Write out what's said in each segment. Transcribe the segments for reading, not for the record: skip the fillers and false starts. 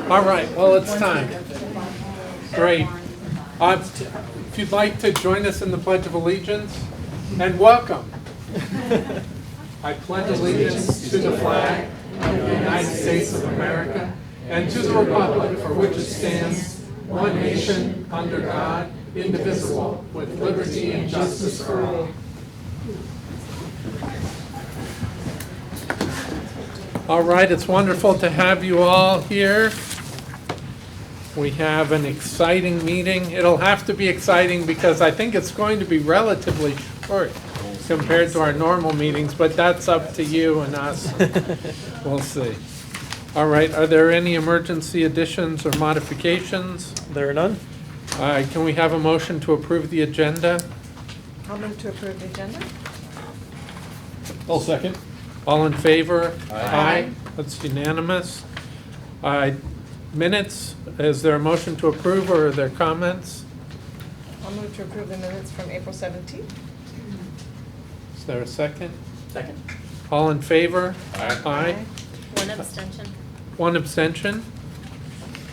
All right, well, it's time. Great. If you'd like to join us in the Pledge of Allegiance, and welcome. I pledge allegiance to the flag of the United States of America and to the republic for which it stands, one nation, under God, indivisible, with liberty and justice for all. All right, it's wonderful to have you all here. We have an exciting meeting. It'll have to be exciting because I think it's going to be relatively short compared to our normal meetings, but that's up to you and us. We'll see. All right, are there any emergency additions or modifications? There are none. All right, can we have a motion to approve the agenda? I'll move to approve the agenda. I'll second. All in favor? Aye. That's unanimous. Minutes, is there a motion to approve or are there comments? I'll move to approve the minutes from April 17th. Is there a second? Second. All in favor? Aye. One abstention. One abstention.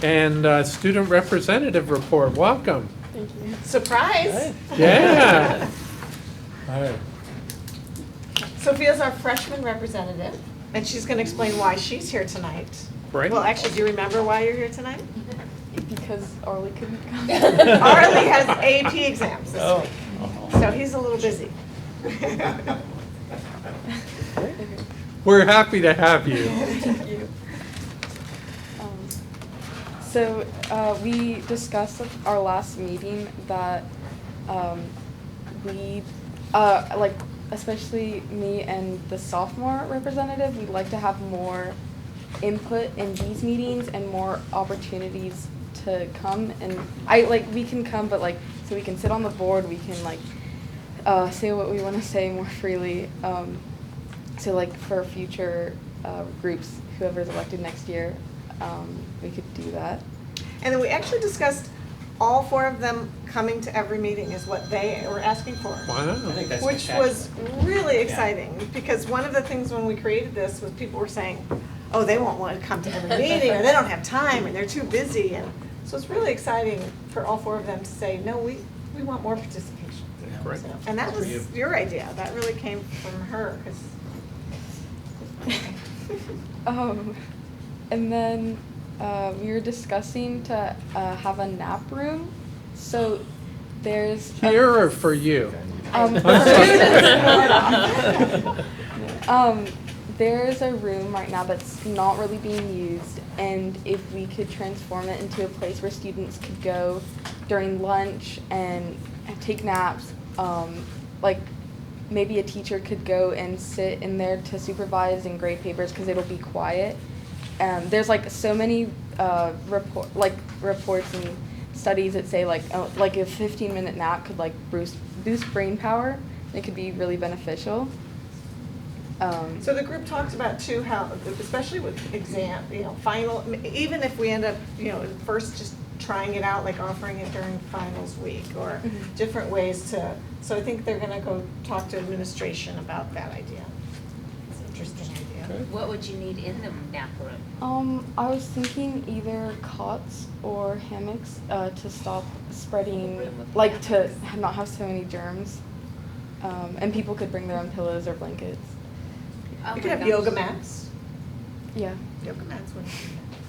And student representative report, welcome. Thank you. Surprise! Yeah. All right. Sophia's our freshman representative, and she's going to explain why she's here tonight. Great. Well, actually, do you remember why you're here tonight? Because Arlie couldn't come. Arlie has AP exams this Oh. week, so he's a little busy. We're happy to have you. Thank you. We discussed at our last meeting that we, especially me and the sophomore representative, we'd like to have more input in these meetings and more opportunities to come. And we can come, but so we can sit on the board, we can say what we want to say more freely. So for future groups, whoever's elected next year, we could do that. And then we actually discussed all four of them coming to every meeting is what they were asking for. Wow. Which was really exciting, because one of the things when we created this was people were saying, oh, they won't want to come to every meeting, or they don't have time, and they're too busy. And so it's really exciting for all four of them to say, no, we want more participation. Great. So, and that was your idea. That really came from her. And then we were discussing to have a nap room. So there's Here or for you? There's a room right now that's not really being used, and if we could transform it into a place where students could go during lunch and take naps, maybe a teacher could go and sit in there to supervise and grade papers because it'll be quiet. There's so many reports and studies that say a 15-minute nap could boost brain power. It could be really beneficial. So the group talked about too how, especially with exam, final, even if we end up, first just trying it out, offering it during finals week or different ways to, so I think they're gonna go talk to administration about that idea. It's an interesting idea. What would you need in the nap room? I was thinking either cots or hammocks to stop spreading, to not have so many germs. And people could bring their own pillows or blankets. You could have yoga mats. Yeah. Yoga mats would,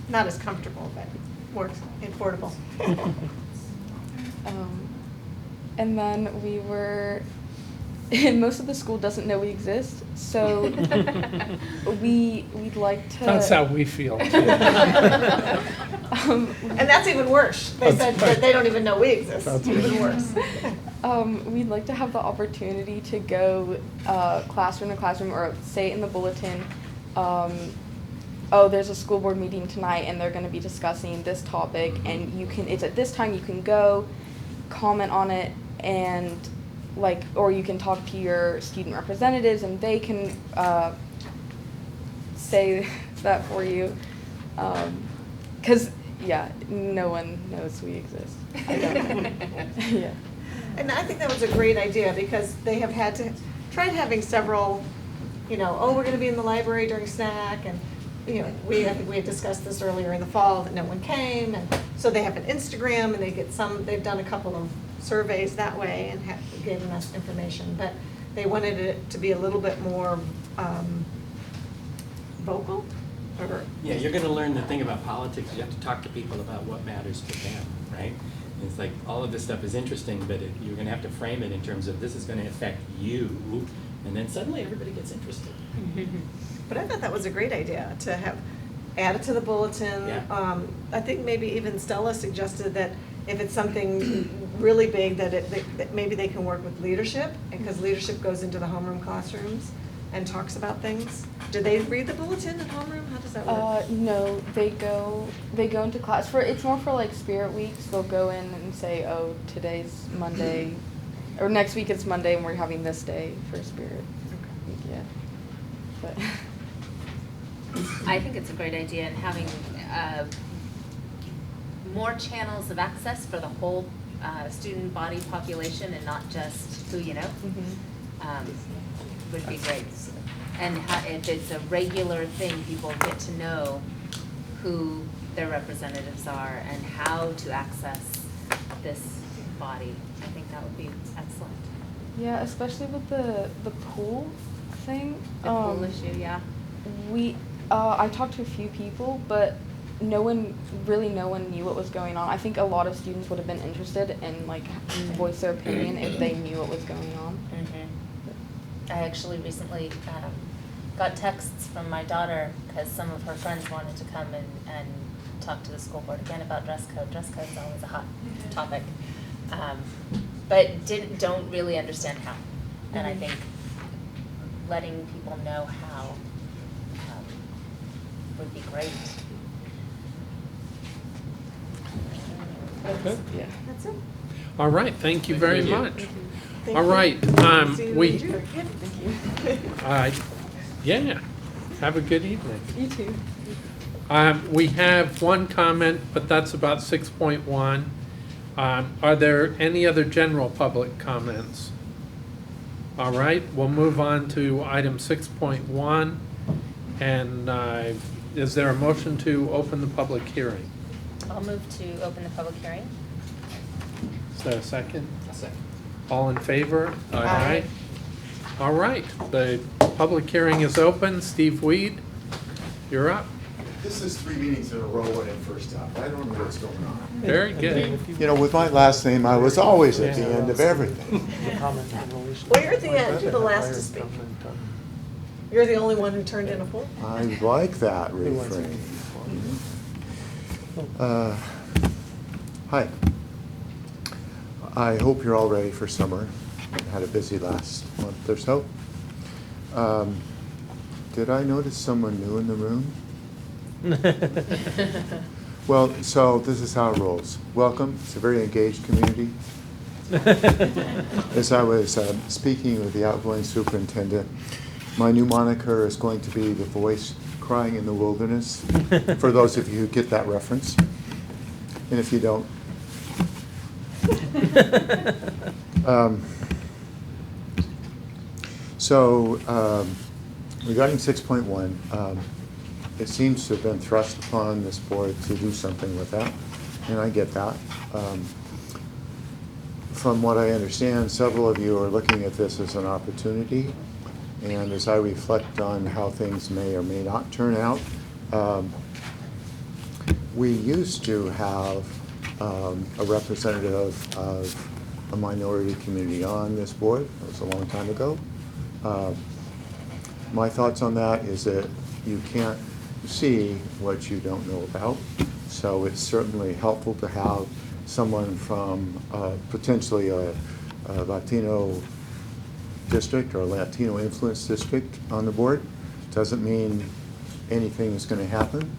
not as comfortable, but works and portable. And then we were, most of the school doesn't know we exist, so we'd like to. That's how we feel. And that's even worse. They said that they don't even know we exist. That's even worse. We'd like to have the opportunity to go classroom to classroom, or say in the bulletin, there's a school board meeting tonight and they're going to be discussing this topic, and it's at this time, you can go comment on it, and or you can talk to your student representatives and they can say that for you. Because, no one knows we exist. I don't. Yeah. And I think that was a great idea, because they have had to try having several, we're going to be in the library during snack, and you know, I think we had discussed this earlier in the fall, that no one came, and so they have an Instagram, and they've done a couple of surveys that way and have given us information, but they wanted it to be a little bit more vocal, or. Yeah, you're gonna learn the thing about politics, you have to talk to people about what matters to them, right? And it's like, all of this stuff is interesting, but you're gonna have to frame it in terms of this is gonna affect you, and then suddenly everybody gets interested. But I thought that was a great idea, to have, add it to the bulletin. Yeah. I think maybe even Stella suggested that if it's something really big, that maybe they can work with leadership, because leadership goes into the homeroom classrooms and talks about things. Do they read the bulletin in homeroom? How does that work? No, they go into class it's more for like Spirit Weeks. They'll go in and say, oh, today's Monday, or next week it's Monday and we're having this day for Spirit Week, yeah. But I think it's a great idea, and having more channels of access for the whole student body population and not just who you know would be great. And if it's a regular thing, people get to know who their representatives are and how to access this body. I think that would be excellent. yeah, especially with the pool thing. The pool issue, yeah. I talked to a few people, but no one knew what was going on. I think a lot of students would have been interested in like to voice their opinion if they knew what was going on. I actually recently got texts from my daughter because some of her friends wanted to come and talk to the school board again about dress code. Dress code is always a hot topic, but don't really understand how. And I think letting people know how would be great. Okay. Yeah. That's it. All right, thank you very much. Thank All you. right, See you we, later. Thank you. yeah, have a good evening. You too. We have one comment, but that's about 6.1. Are there any other general public comments? All right, we'll move on to item 6.1. And is there a motion to open the public hearing? I'll move to open the public hearing. Is there a second? A second. All in favor? Aye. All right, the public hearing is open. Steve Weed, you're up. This is 3 meetings in a row when it first up. I don't know what's going on. Very good. You know, with my last name, I was always at the end of everything. Well, you're at the end. You're the last to speak. You're the only one who turned in a poll. I like that refrain. Hi. I hope you're all ready for summer. Had a busy last month or so. Did I notice someone new in the room? Well, so this is how it rolls. Welcome. It's a very engaged community. As I was speaking with the outgoing superintendent, my new moniker is going to be the voice crying in the wilderness, for those of you who get that reference. And if you don't, regarding 6.1, it seems to have been thrust upon this board to do something with that, and I get that. From what I understand, several of you are looking at this as an opportunity, and as I reflect on how things may or may not turn out, we used to have a representative of a minority community on this board. That was a long time ago. My thoughts on that is that you can't see what you don't know about, so it's certainly helpful to have someone from potentially a Latino district or a Latino influence district on the board. Doesn't mean anything is going to happen,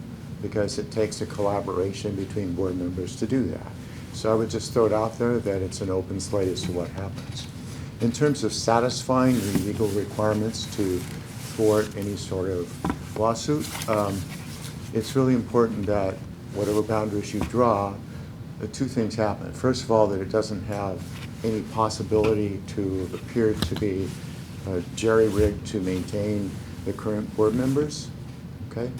because it takes a collaboration between board members to do that. So I would just throw it out there that it's an open slate as to what happens. In terms of satisfying the legal requirements to thwart any sort of lawsuit, it's really important that whatever boundaries you draw, two things happen. First of all, that it doesn't have any possibility to appear to be jerry-rigged to maintain the current board members, okay?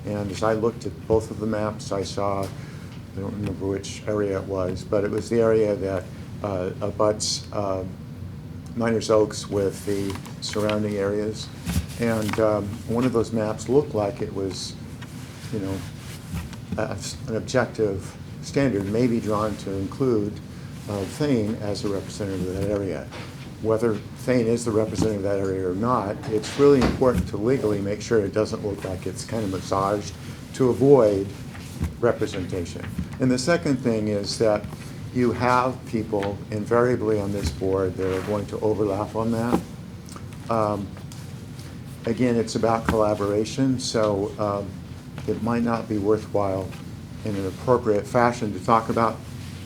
And as I looked at both of the maps, I saw, I don't remember which area it was, but it was the area that abuts Miners Oaks with the surrounding areas. And one of those maps looked like it was, you know, an objective standard maybe drawn to include Thane as a representative of that area. Whether Thane is the representative of that area or not, it's really important to legally make sure it doesn't look like it's kind of massaged to avoid representation. And the second thing is that you have people invariably on this board that are going to overlap on that. Again, it's about collaboration, so it might not be worthwhile in an appropriate fashion to talk about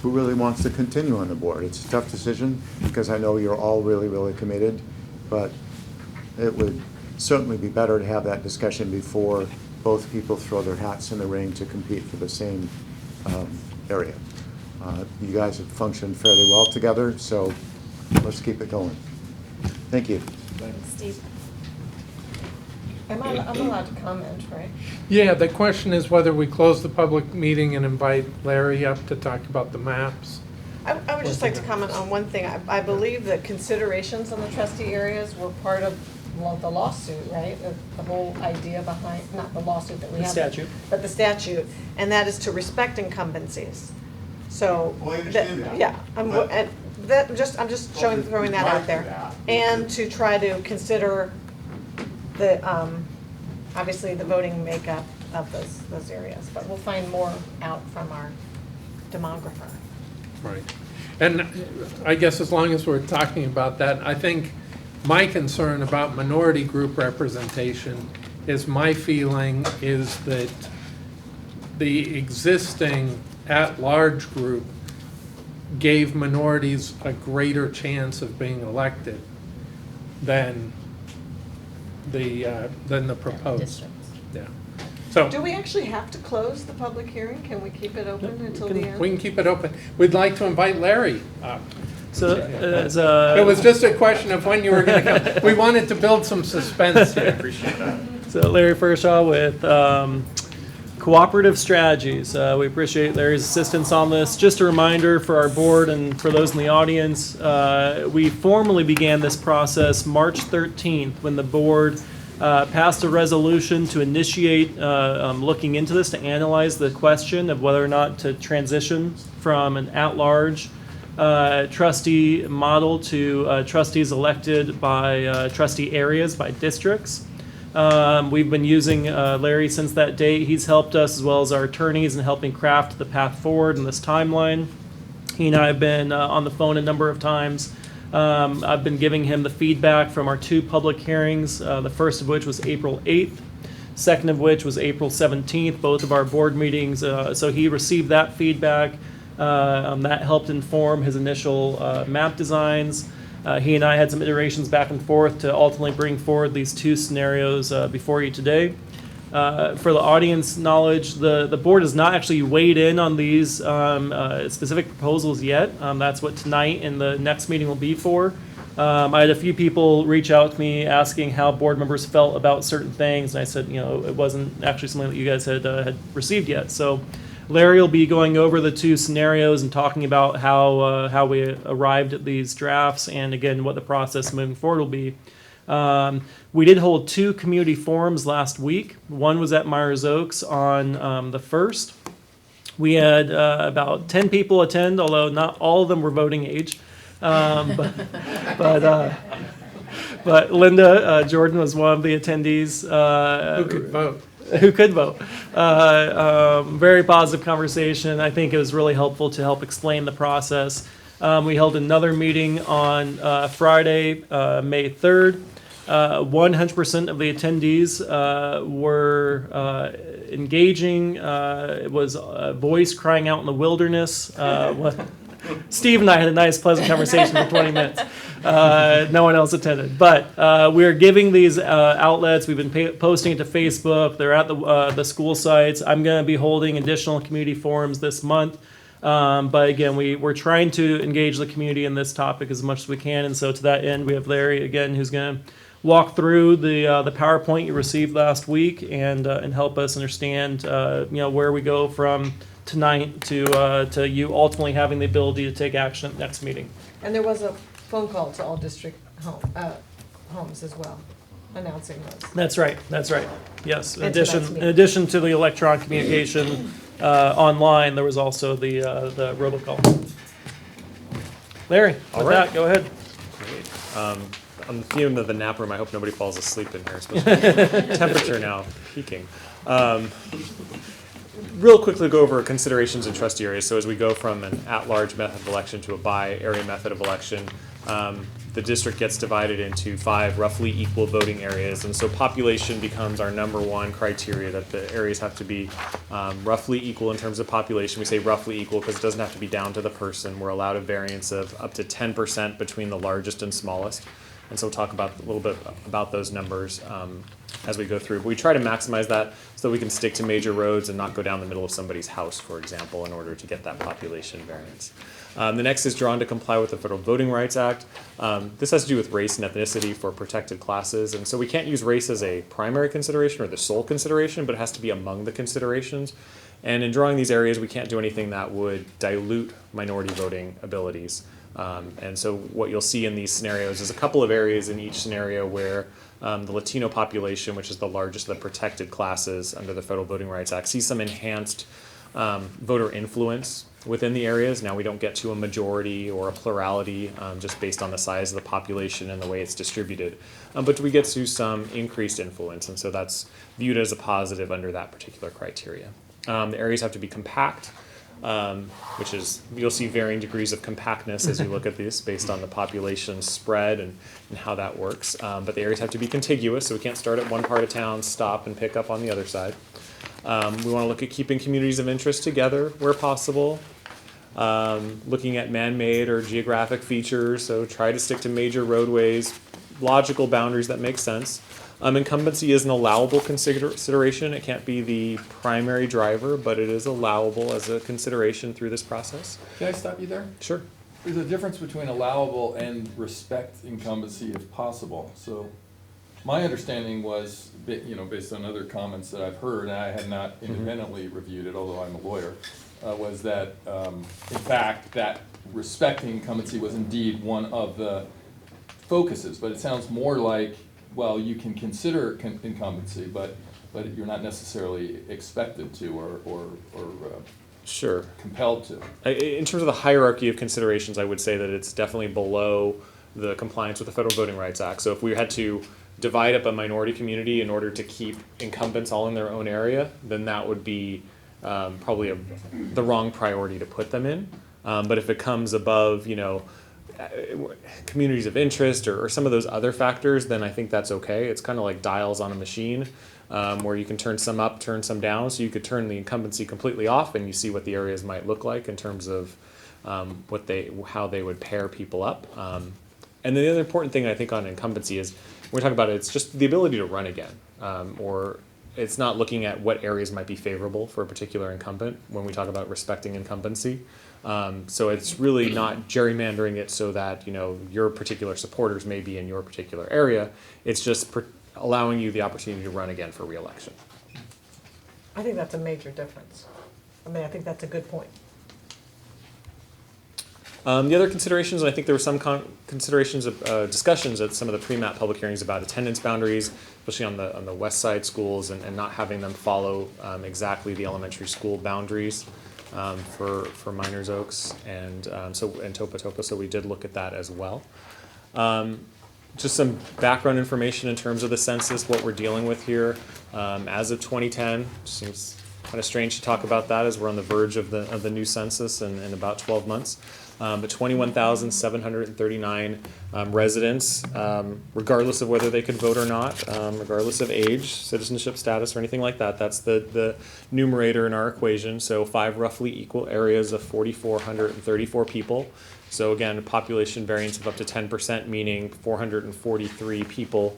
who really wants to continue on the board. It's a tough decision because I know you're all really, really committed, but it would certainly be better to have that discussion before both people throw their hats in the ring to compete for the same area. You guys have functioned fairly well together, so let's keep it going. Thank you. Steve? I'm allowed to comment, right? Yeah, the question is whether we close the public meeting and invite Larry up to talk about the maps. I would just like to comment on one thing. I believe that considerations on the trustee areas were part of the lawsuit, right? The whole idea behind, not the lawsuit that we The have. statute. But the statute, and that is to respect incumbencies. So. Well, I understand that. Yeah, I'm just throwing that out there. that. And to try to consider the, obviously the voting makeup of those areas. But we'll find more out from our demographer. Right. And I guess as long as we're talking about that, I think my concern about minority group representation is my feeling is that the existing at-large group gave minorities a greater chance of being elected than the proposed. Districts. Yeah. So Do we actually have to close the public hearing? Can we keep it open until the end? we can keep it open. We'd like to invite Larry up. So as It was just a question of when you were going to come. We wanted to build some suspense here. So Larry Forshaw with Cooperative Strategies. We appreciate Larry's assistance on this. Just a reminder for our board and for those in the audience, we formally began this process March 13th when the board passed a resolution to initiate looking into this, to analyze the question of whether or not to transition from an at-large trustee model to trustees elected by trustee areas, by districts. We've been using Larry since that date. He's helped us as well as our attorneys in helping craft the path forward in this timeline. He and I have been on the phone a number of times. I've been giving him the feedback from our two public hearings, the first of which was April 8th, second of which was April 17th, both of our board meetings. So he received that feedback. That helped inform his initial map designs. He and I had some iterations back and forth to ultimately bring forward these two scenarios before you today. For the audience knowledge, the board has not actually weighed in on these specific proposals yet. That's what tonight and the next meeting will be for. I had a few people reach out to me asking how board members felt about certain things, and I said, it wasn't actually something that you guys had received yet. So Larry will be going over the two scenarios and talking about how we arrived at these drafts, and again, what the process moving forward will be. We did hold two community forums last week. One was at Myers Oaks on the 1st. We had about 10 people attend, although not all of them were voting age. But Linda Jordan was one of the attendees. Who could vote? Who could vote. Very positive conversation. I think it was really helpful to help explain the process. We held another meeting on Friday, May 3rd. 100% of the attendees were engaging. It was a voice crying out in the wilderness. Steve and I had a nice, pleasant conversation for 20 minutes. No one else attended. But we're giving these outlets. We've been posting it to Facebook. They're at the school sites. I'm going to be holding additional community forums this month. But again, we're trying to engage the community in this topic as much as we can. And so to that end, we have Larry, again, who's going to walk through the PowerPoint you received last week and help us understand where we go from tonight to you ultimately having the ability to take action at the next meeting. And there was a phone call to all district homes as well, announcing those. That's right. Yes. And tonight's In meeting. addition to the electronic communication online, there was also the robocall. Larry, All with right. that, go ahead. Great. On the theme of the nap room, I hope nobody falls asleep in here, especially temperature now peaking. Real quickly go over considerations in trustee areas. So as we go from an at-large method of election to a by-area method of election, the district gets divided into 5 roughly equal voting areas. And so population becomes our number one criteria, that the areas have to be roughly equal in terms of population. We say roughly equal because it doesn't have to be down to the person. We're allowed a variance of up to 10% between the largest and smallest. And so we'll talk about a little bit about those numbers as we go through. But we try to maximize that so that we can stick to major roads and not go down the middle of somebody's house, for example, in order to get that population variance. The next is drawn to comply with the Federal Voting Rights Act. This has to do with race and ethnicity for protected classes. And so we can't use race as a primary consideration or the sole consideration, but it has to be among the considerations. And in drawing these areas, we can't do anything that would dilute minority voting abilities. And so what you'll see in these scenarios is a couple of areas in each scenario where the Latino population, which is the largest of the protected classes under the Federal Voting Rights Act, sees some enhanced voter influence within the areas. Now we don't get to a majority or a plurality just based on the size of the population and the way it's distributed, but we get to some increased influence, and so that's viewed as a positive under that particular criteria. The areas have to be compact, which is, you'll see varying degrees of compactness as you look at this based on the population spread and how that works. But the areas have to be contiguous, so we can't start at one part of town, stop, and pick up on the other side. We want to look at keeping communities of interest together where possible. Looking at man-made or geographic features, so try to stick to major roadways, logical boundaries that make sense. Incumbency is an allowable consideration. It can't be the primary driver, but it is allowable as a consideration through this process. Can I stop you there? Sure. There's a difference between allowable and respect incumbency if possible. So my understanding was, based on other comments that I've heard, and I had not independently reviewed it, although I'm a lawyer, was that, in fact, that respecting incumbency was indeed one of the focuses. But it sounds more like, well, you can consider incumbency, but you're not necessarily expected to or Sure. compelled to. In terms of the hierarchy of considerations, I would say that it's definitely below the compliance with the Federal Voting Rights Act. So if we had to divide up a minority community in order to keep incumbents all in their own area, then that would be probably the wrong priority to put them in. But if it comes above, communities of interest or some of those other factors, then I think that's okay. It's kind of like dials on a machine where you can turn some up, turn some down. So you could turn the incumbency completely off and you see what the areas might look like in terms of how they would pair people up. And then the other important thing I think on incumbency is when we talk about it, it's just the ability to run again, or it's not looking at what areas might be favorable for a particular incumbent when we talk about respecting incumbency. So it's really not gerrymandering it so that your particular supporters may be in your particular area. It's just allowing you the opportunity to run again for re-election. I think that's a major difference. I think that's a good point. The other considerations, and I think there were some considerations of discussions at some of the pre-map public hearings about attendance boundaries, especially on the west side schools, and not having them follow exactly the elementary school boundaries for Miners Oaks and Topa Topa. So we did look at that as well. Just some background information in terms of the census, what we're dealing with here. As of 2010, seems kind of strange to talk about that as we're on the verge of the new census in about 12 months. But 21,739 residents, regardless of whether they could vote or not, regardless of age, citizenship status, or anything like that. That's the numerator in our equation. So 5 roughly equal areas of 4,434 people. So again, a population variance of up to 10%, meaning 443 people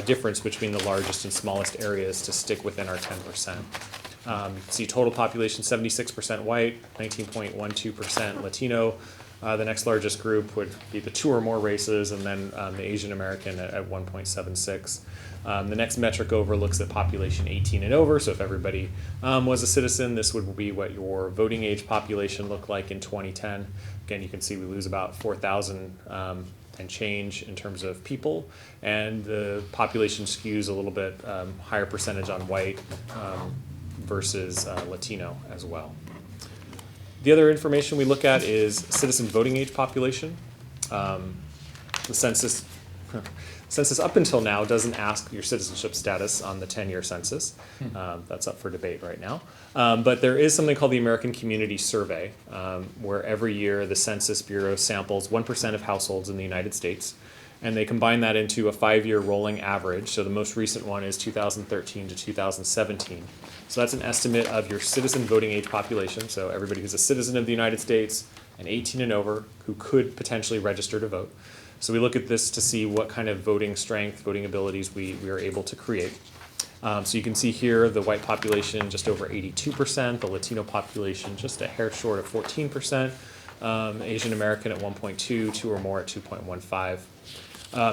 difference between the largest and smallest areas to stick within our 10%. See total population 76% white, 19.12% Latino, The next largest group would be the 2 or more races, and then the Asian American at 1.76. The next metric over looks at population 18 and over, so if everybody was a citizen, this would be what your voting age population looked like in 2010. Again, you can see we lose about 4,000 and change in terms of people, and the population skews a little bit higher percentage on white versus Latino as well. The other information we look at is citizen voting age population. The census up until now doesn't ask your citizenship status on the 10-year census. That's up for debate right now. But there is something called the American Community Survey, where every year the Census Bureau samples 1% of households in the United States, and they combine that into a 5-year rolling average. So the most recent one is 2013 to 2017. So that's an estimate of your citizen voting age population, so everybody who's a citizen of the United States and 18 and over who could potentially register to vote. So we look at this to see what kind of voting strength, voting abilities we are able to create. So you can see here the white population just over 82%, the Latino population just a hair short of 14%, Asian American at 1.2, 2 or more at 2.15.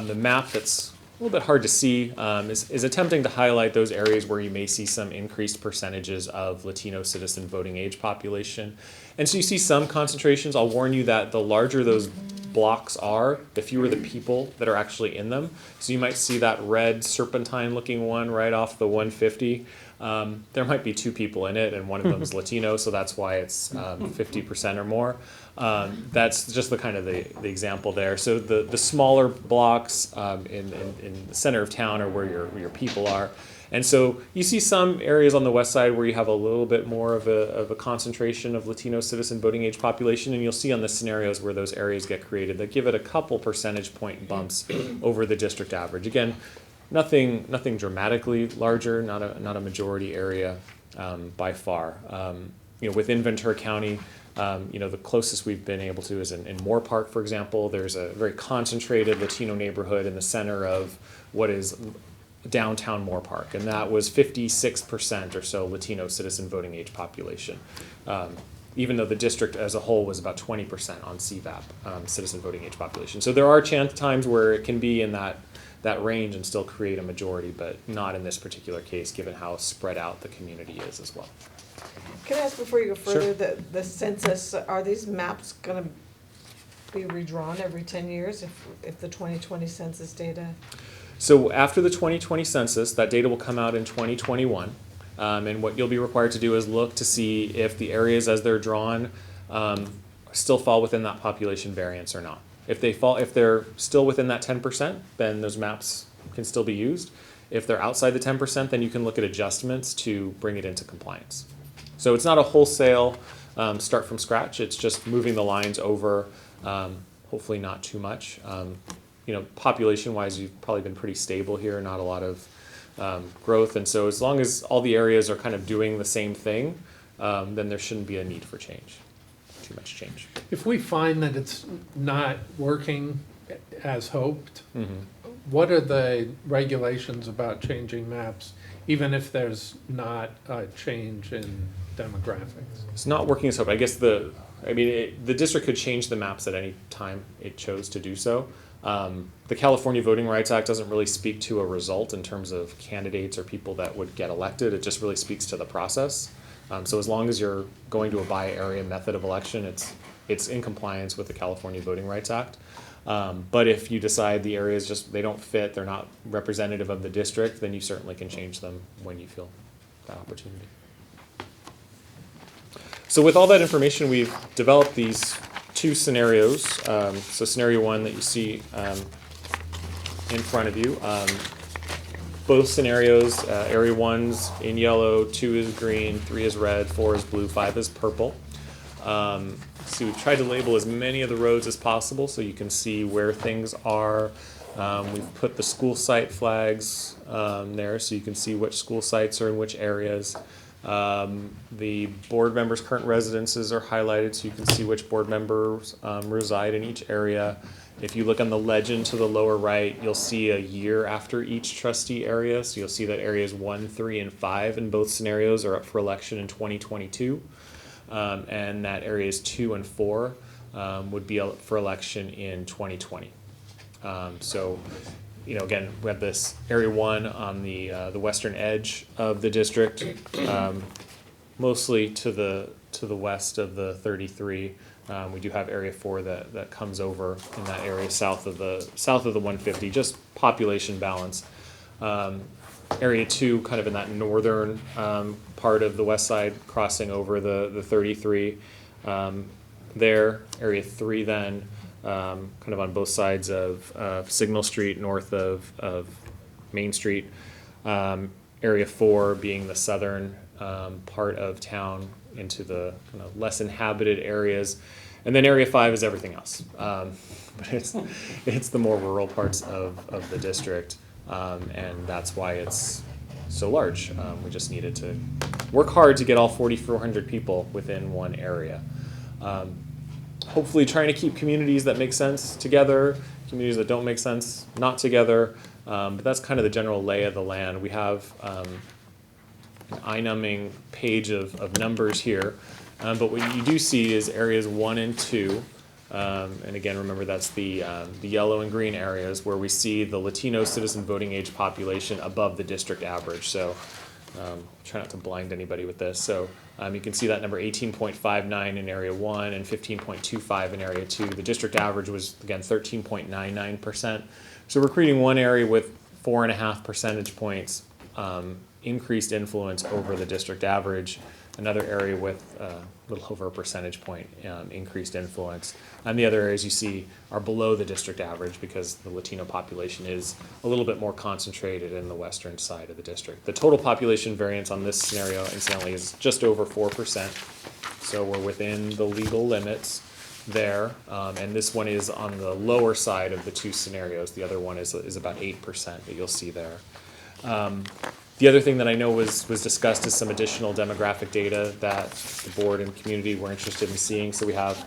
The map that's a little bit hard to see is attempting to highlight those areas where you may see some increased percentages of Latino citizen voting age population. And so you see some concentrations. I'll warn you that the larger those blocks are, the fewer the people that are actually in them. So you might see that red serpentine looking one right off the 150. There might be 2 people in it, and one of them is Latino, so that's why it's 50% or more. That's just the kind of the example there. So the smaller blocks in the center of town are where your people are. And so you see some areas on the west side where you have a little bit more of a concentration of Latino citizen voting age population, and you'll see on the scenarios where those areas get created that give it a couple percentage point bumps over the district average. Again, nothing dramatically larger, not a majority area by far. Within Ventura County, the closest we've been able to is in Moore Park, for example. There's a very concentrated Latino neighborhood in the center of what is downtown Moore Park, and that was 56% or so Latino citizen voting age population, even though the district as a whole was about 20% on CVAP, citizen voting age population. So there are times where it can be in that range and still create a majority, but not in this particular case, given how spread out the community is as well. Can I ask before you go further, Sure. the census, are these maps gonna be redrawn every 10 years if the 2020 census data? So after the 2020 census, that data will come out in 2021. And what you'll be required to do is look to see if the areas as they're drawn still fall within that population variance or not. If they're still within that 10%, then those maps can still be used. If they're outside the 10%, then you can look at adjustments to bring it into compliance. So it's not a wholesale start from scratch. It's just moving the lines over, hopefully not too much. Population-wise, you've probably been pretty stable here, not a lot of growth. And so as long as all the areas are kind of doing the same thing, then there shouldn't be a need for change, too much change. If we find that it's not working as hoped, what are the regulations about changing maps, even if there's not a change in demographics? It's not working as hoped. I guess the district could change the maps at any time it chose to do so. The California Voting Rights Act doesn't really speak to a result in terms of candidates or people that would get elected. It just really speaks to the process. So as long as you're going to a by-area method of election, it's in compliance with the California Voting Rights Act. But if you decide the areas they don't fit, they're not representative of the district, then you certainly can change them when you feel that opportunity. So with all that information, we've developed these 2 scenarios. So scenario 1 that you see in front of you. Both scenarios, area 1's in yellow, 2 is green, 3 is red, 4 is blue, 5 is purple. So we've tried to label as many of the roads as possible so you can see where things are. We've put the school site flags there so you can see which school sites are in which areas. The board members' current residences are highlighted so you can see which board members reside in each area. If you look on the legend to the lower right, you'll see a year after each trustee area. So you'll see that areas 1, 3, and 5 in both scenarios are up for election in 2022. And that areas 2 and 4 would be for election in 2020. So, again, we have this Area 1 on the western edge of the district, mostly to the west of the 33. We do have Area 4 that comes over in that area south of the 150, just population balance. Area 2 kind of in that northern part of the west side, crossing over the 33 there. Area 3 then kind of on both sides of Signal Street, north of Main Street. Area 4 being the southern part of town into the kind of less inhabited areas. And then Area 5 is everything else. But it's the more rural parts of the district. And that's why it's so large. We just needed to work hard to get all 4,400 people within one area. Hopefully trying to keep communities that make sense together, communities that don't make sense not together. But that's kind of the general lay of the land. We have an eye-numbing page of numbers here. But what you do see is areas 1 and 2. And again, remember that's the yellow and green areas where we see the Latino citizen voting age population above the district average. So try not to blind anybody with this. So you can see that number 18.59 in Area 1 and 15.25 in Area 2. The district average was, again, 13.99%. So we're creating one area with 4.5 percentage points increased influence over the district average. Another area with a little over a percentage point increased influence. And the other areas you see are below the district average because the Latino population is a little bit more concentrated in the western side of the district. The total population variance on this scenario, incidentally, is just over 4%. So we're within the legal limits there. And this one is on the lower side of the two scenarios. The other one is about 8% that you'll see there. The other thing that I know was discussed is some additional demographic data that the board and community were interested in seeing. So we have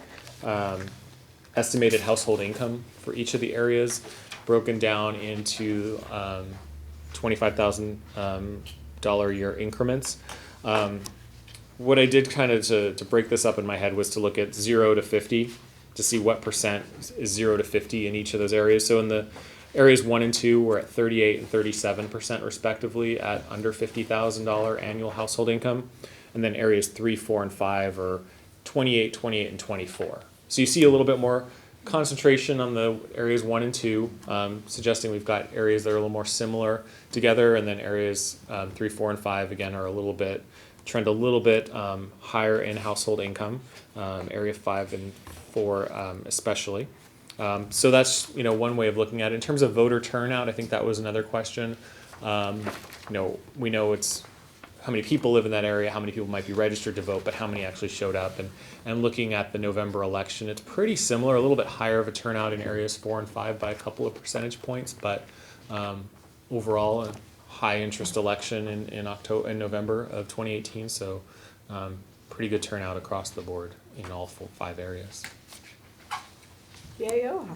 estimated household income for each of the areas broken down into $25,000 a year increments. What I did kind of to break this up in my head was to look at 0 to 50 to see what percent is 0 to 50 in each of those areas. So in the areas 1 and 2 were at 38 and 37% respectively at under $50,000 annual household income. And then areas 3, 4, and 5 are 28, 28, and 24. So you see a little bit more concentration on the areas 1 and 2, suggesting we've got areas that are a little more similar together. And then areas 3, 4, and 5, again, are trend a little bit higher in household income, area 5 and 4 especially. So that's one way of looking at it. In terms of voter turnout, I think that was another question. We know it's how many people live in that area, how many people might be registered to vote, but how many actually showed up. And looking at the November election, it's pretty similar, a little bit higher of a turnout in areas 4 and 5 by a couple of percentage points, but overall a high interest election in November of 2018. So pretty good turnout across the board in all 5 areas. Yay, Ojai.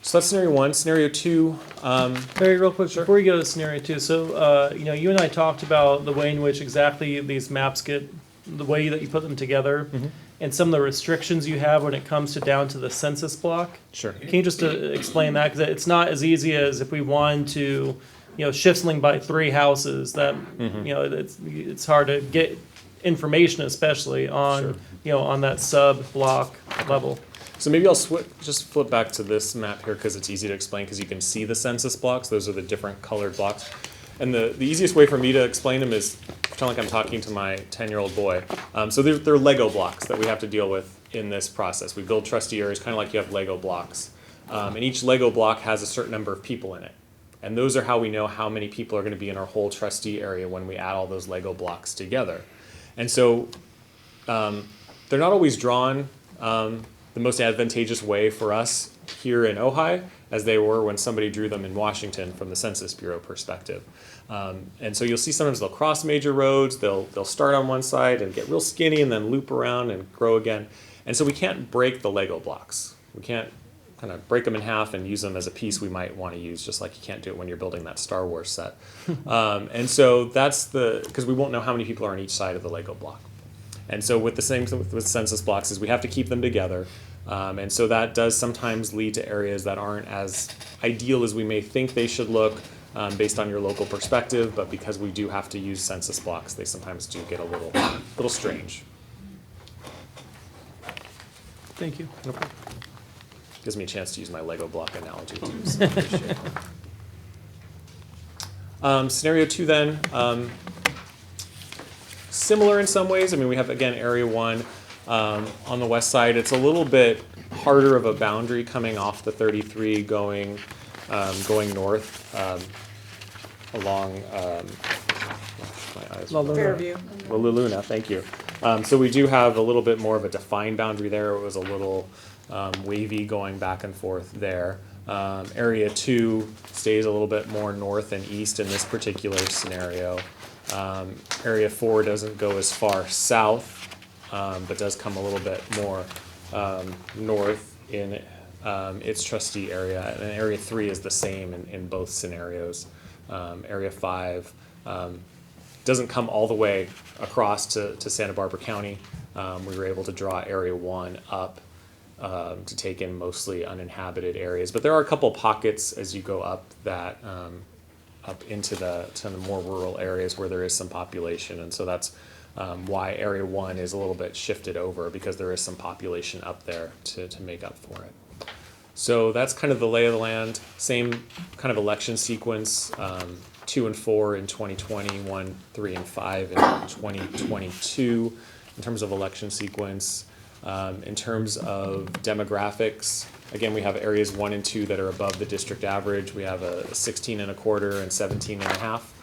So that's scenario 1. Scenario 2. Very real quick, before we go to scenario 2, so you and I talked about the way in which exactly these maps get, the way that you put them together, and some of the restrictions you have when it comes down to the census block. Sure. Can you just explain that? Because it's not as easy as if we wanted to, shift something by 3 houses. That it's hard to get information, especially on on that sub block level. So maybe I'll just flip back to this map here because it's easy to explain because you can see the census blocks. Those are the different colored blocks. And the easiest way for me to explain them is pretend like I'm talking to my 10-year-old boy. So they're Lego blocks that we have to deal with in this process. We build trustee areas kind of like you have Lego blocks. And each Lego block has a certain number of people in it. And those are how we know how many people are going to be in our whole trustee area when we add all those Lego blocks together. And so they're not always drawn the most advantageous way for us here in Ojai as they were when somebody drew them in Washington from the Census Bureau perspective. And so you'll see sometimes they'll cross major roads, they'll start on one side and get real skinny and then loop around and grow again. And so we can't break the Lego blocks. We can't kind of break them in half and use them as a piece we might want to use, just like you can't do it when you're building that Star Wars set. And so that's because we won't know how many people are on each side of the Lego block. And so with the same with census blocks is we have to keep them together. And so that does sometimes lead to areas that aren't as ideal as we may think they should look based on your local perspective, but because we do have to use census blocks, they sometimes do get a little strange. Thank you. No problem. Gives me a chance to use my Lego block analogy too. So I appreciate it. Scenario 2 then, similar in some ways. I mean, we have, again, Area 1 on the west side. It's a little bit harder of a boundary coming off the 33 going north along my eyes. La Luna. Fairview. La Luna, thank you. So we do have a little bit more of a defined boundary there. It was a little wavy going back and forth there. Area 2 stays a little bit more north and east in this particular scenario. Area 4 doesn't go as far south, but does come a little bit more north in its trustee area. And Area 3 is the same in both scenarios. Area 5 doesn't come all the way across to Santa Barbara County. We were able to draw Area 1 up to take in mostly uninhabited areas. But there are a couple pockets as you go up that up into the more rural areas where there is some population. And so that's why Area 1 is a little bit shifted over, because there is some population up there to make up for it. So that's kind of the lay of the land. Same kind of election sequence, 2 and 4 in 2020, 1, 3, and 5 in 2022 in terms of election sequence. In terms of demographics, again, we have areas 1 and 2 that are above the district average. We have a 16 and a quarter and 17 and a half.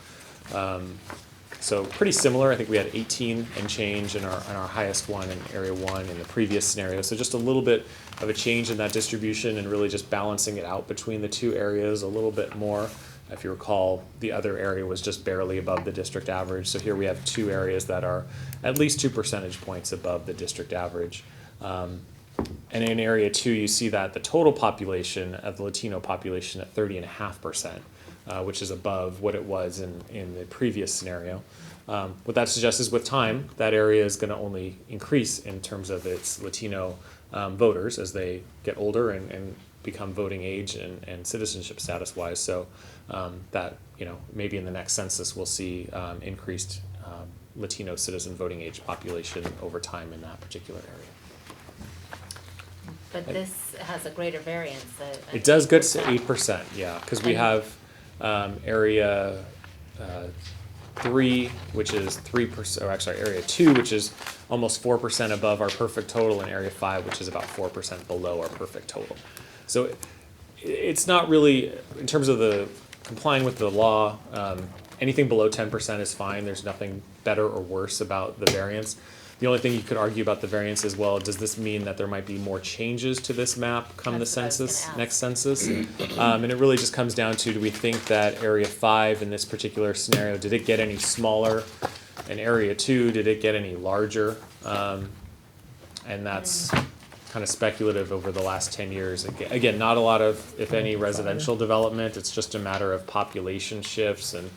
So pretty similar. I think we had 18 and change in our highest one in Area 1 in the previous scenario. So just a little bit of a change in that distribution and really just balancing it out between the two areas a little bit more. If you recall, the other area was just barely above the district average. So here we have two areas that are at least 2 percentage points above the district average. And in Area 2, you see that the total population of the Latino population at 30.5%, which is above what it was in the previous scenario. What that suggests is with time, that area is going to only increase in terms of its Latino voters as they get older and become voting age and citizenship status wise. So that, maybe in the next census we'll see increased Latino citizen voting age population over time in that particular area. But this has a greater variance. It does get to 8%, yeah, because we have area 3, which is 3%, or actually area 2, which is almost 4% above our perfect total, and area 5, which is about 4% below our perfect total. So it's not really, in terms of the complying with the law, anything below 10% is fine. There's nothing better or worse about the variance. The only thing you could argue about the variance is, well, does this mean that there might be more changes to this map come the census, next census? And it really just comes down to, do we think that Area 5 in this particular scenario, did it get any smaller? And Area 2, did it get any larger? And that's kind of speculative over the last 10 years. Again, not a lot of, if any, residential development. It's just a matter of population shifts and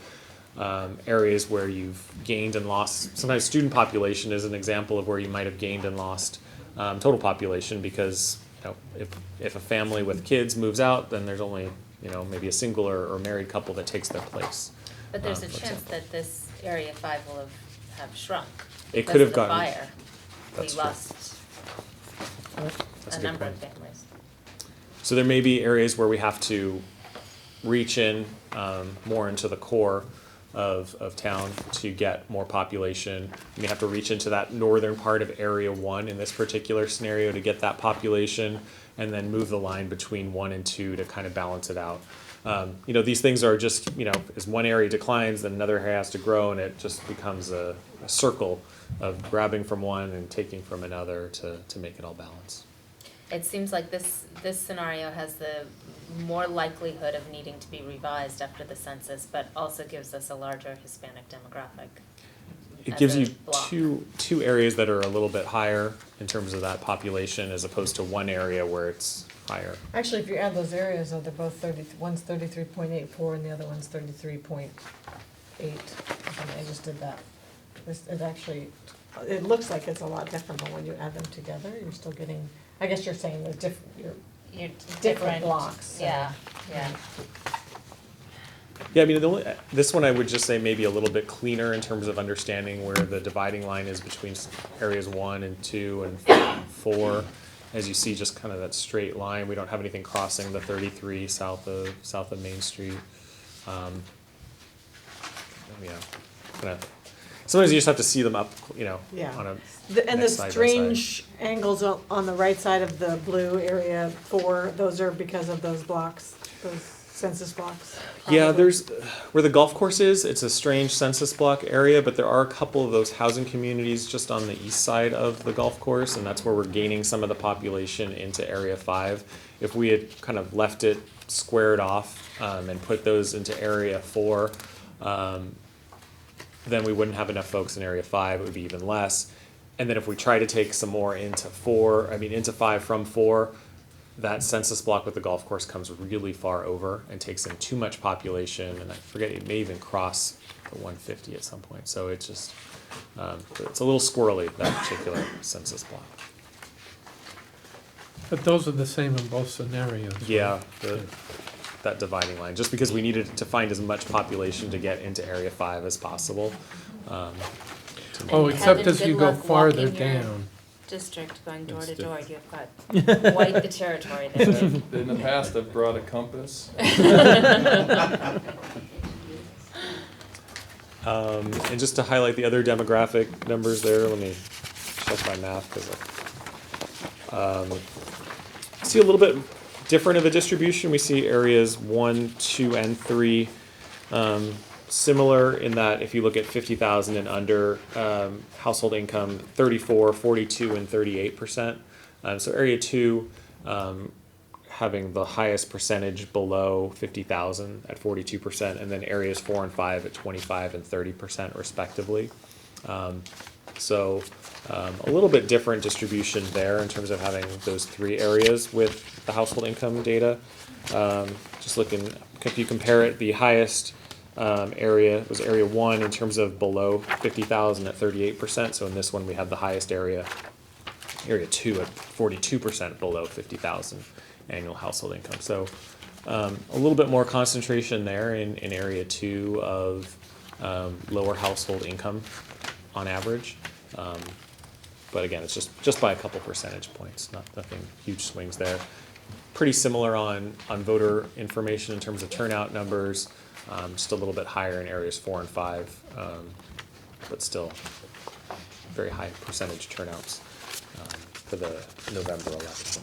areas where you've gained and lost. Sometimes student population is an example of where you might have gained and lost total population, because if a family with kids moves out, then there's only maybe a single or married couple that takes their place. But there's a chance that this Area 5 will have shrunk. It could have gotten. gotten. Fire. That's We true. lost That's a good number of point. families. So there may be areas where we have to reach in more into the core of town to get more population. You may have to reach into that northern part of Area 1 in this particular scenario to get that population, and then move the line between 1 and 2 to kind of balance it out. These things are just, as one area declines, then another area has to grow, and it just becomes a circle of grabbing from one and taking from another to make it all balance. It seems like this scenario has the more likelihood of needing to be revised after the census, but also gives us a larger Hispanic demographic. It as gives a you block. two areas that are a little bit higher in terms of that population, as opposed to one area where it's higher. Actually, if you add those areas, they're both one's 33.84 and the other one's 33.8. I just did that. It actually it looks like it's a lot different, but when you add them together, you're still getting, I guess you're saying they're You're different blocks. So. Yeah, yeah. Yeah, I mean, this one I would just say maybe a little bit cleaner in terms of understanding where the dividing line is between areas 1 and 2 and 4. As you see, just kind of that straight line. We don't have anything crossing the 33 south of Main Street. Yeah, kind of. Sometimes you just have to see them up, Yeah. on a And the next side by strange angles on the right side of the blue area 4, those are because of those blocks, those census blocks? Yeah, probably? there's where the golf course is. It's a strange census block area, but there are a couple of those housing communities just on the east side of the golf course, and that's where we're gaining some of the population into Area 5. If we had kind of left it squared off and put those into Area 4, then we wouldn't have enough folks in Area 5. It would be even less. And then if we try to take some more into 5 from 4. That census block with the golf course comes really far over and takes in too much population, and I forget, it may even cross the 150 at some point. So it's just, it's a little squirrely, that particular census block. But those are the same in both scenarios. right? Yeah, that dividing line, just because we needed to find as much population to get into Area 5 as possible. Oh, And except Kevin, as good you go luck farther walking your down. district, going door It's to door, different. you've got quite the territory there. In the past, I've brought a compass. And just to highlight the other demographic numbers there, let me check my math, because see a little bit different of a distribution. We see areas 1, 2, and 3 similar in that if you look at 50,000 and under household income, 34, 42, and 38%. So area 2 having the highest percentage below 50,000 at 42%, and then areas 4 and 5 at 25 and 30% respectively. So a little bit different distribution there in terms of having those 3 areas with the household income data. Just looking, if you compare it, the highest area was area 1 in terms of below 50,000 at 38%. So in this one we have the highest area 2 at 42% below 50,000 annual household income. So a little bit more concentration there in area 2 of lower household income on average. But again, it's just by a couple percentage points, nothing huge swings there. Pretty similar on voter information in terms of turnout numbers, just a little bit higher in areas 4 and 5, but still very high percentage turnouts for the November election.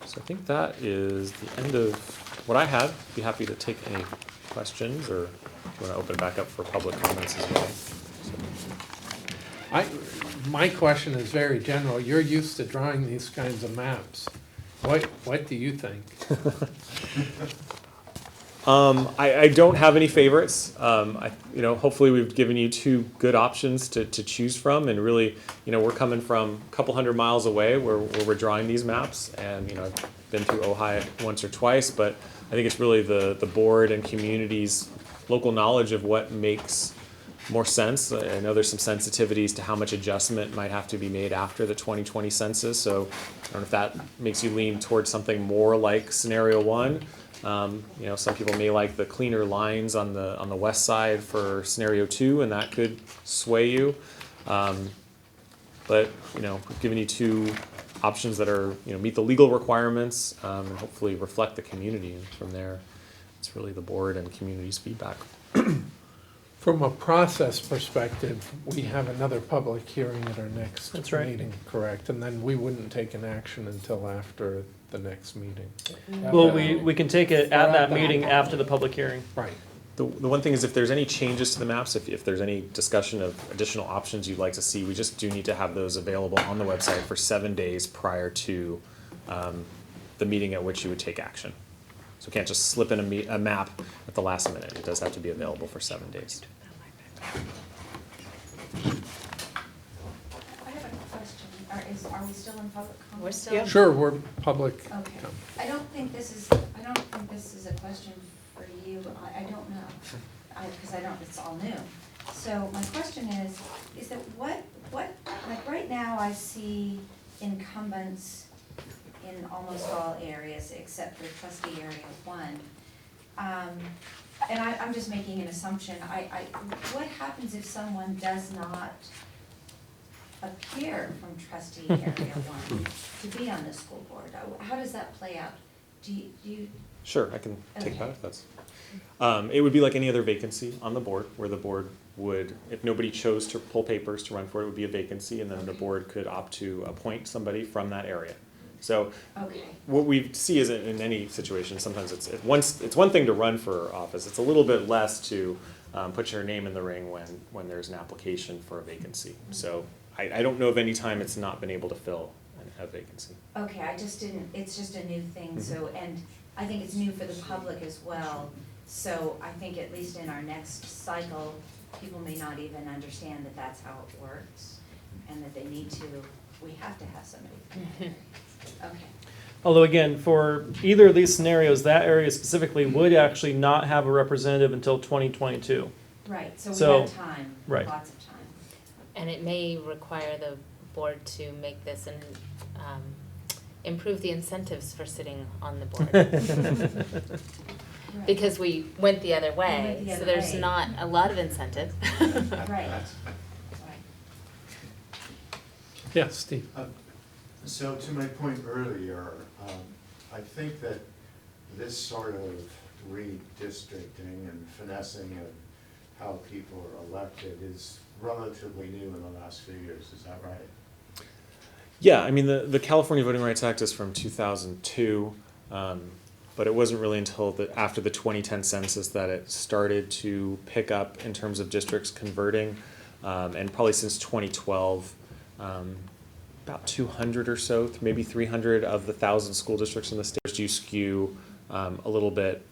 So I think that is the end of what I had. Be happy to take any questions, or if you want to open it back up for public comments as well. My question is very general. You're used to drawing these kinds of maps. What do you think? I don't have any favorites. Hopefully we've given you 2 good options to choose from, and really, we're coming from a couple hundred miles away where we're drawing these maps, and I've been through Ojai once or twice, but I think it's really the board and community's local knowledge of what makes more sense. I know there's some sensitivities to how much adjustment might have to be made after the 2020 census, so I don't know if that makes you lean towards something more like scenario 1. Some people may like the cleaner lines on the west side for scenario 2, and that could sway you. But we've given you 2 options that are meet the legal requirements and hopefully reflect the community. And from there, it's really the board and community's feedback. From a process perspective, we have another public hearing at our next That's right. meeting, correct? And then we wouldn't take an action until after the next meeting. Well, we can take it at that meeting after the public hearing. Right. The one thing is, if there's any changes to the maps, if there's any discussion of additional options you'd like to see, we just do need to have those available on the website for 7 days prior to the meeting at which you would take action. So we can't just slip in a map at the last minute. It does have to be available for 7 days. I have a question. Are we still in public comment? We're still. Yep. Sure, we're public. Okay. comment. I don't think this is a question for you. I don't know. Because it's all new. So my question is that what, like right now I see incumbents in almost all areas except for trustee area 1. And I'm just making an assumption. What happens if someone does not appear from trustee area 1 to be on the school board? How does that play out? Do you? Sure, I can take that Okay. if that's. It would be like any other vacancy on the board, where the board would, if nobody chose to pull papers to run for it, it would be a vacancy, and then the Okay. board could opt to appoint somebody from that area. So Okay. what we see is in any situation, sometimes it's one thing to run for office. It's a little bit less to put your name in the ring when there's an application for a vacancy. So I don't know of any time it's not been able to fill a vacancy. Okay, I just didn't, it's just a new thing, so, and I think it's new for the public as well. So I think at least in our next cycle, people may not even understand that that's how it works, and that we have to have somebody. Okay. Although again, for either of these scenarios, that area specifically would actually not have a representative until 2022. Right, so So- we have time, right. lots of time. And it may require the board to make this and improve the incentives for sitting on the board. Right. Because we went the other We way, went the so other there's way. not a lot of incentive. Right, right. Yes, Steve. So to my point earlier, I think that this sort of redistricting and finessing of how people are elected is relatively new in the last few years, is that right? Yeah, I mean, the California Voting Rights Act is from 2002, but it wasn't really until after the 2010 census that it started to pick up in terms of districts converting, and probably since 2012, about 200 or so, maybe 300 of the 1,000 school districts in the state do skew a little bit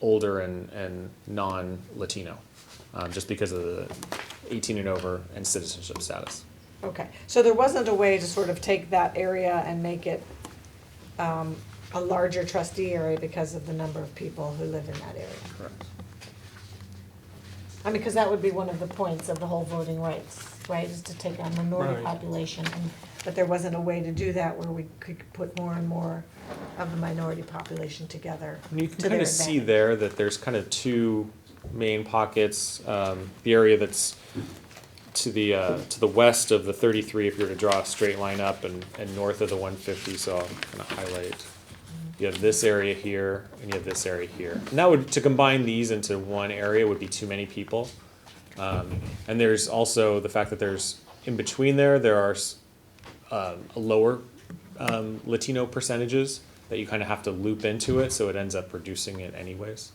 older and non-Latino, just because of the 18 and over and citizenship status. Okay, so there wasn't a way to sort of take that area and make it a larger trustee area because of the number of people who live in that area? Correct. I mean, because that would be one of the points of the whole voting rights, right, is to take a minority Right. population. But there wasn't a way to do that where we could put more and more of the minority population together And you can to kind their of see advantage. there that there's kind of two main pockets. The area that's to the west of the 33, if you were to draw a straight line up, and north of the 150, so I'll kind of highlight. You have this area here, and you have this area here. And that would, to combine these into one area would be too many people. And there's also the fact that there's, in between there are a lower Latino percentages that you kind of have to loop into it, so it ends up reducing it anyways.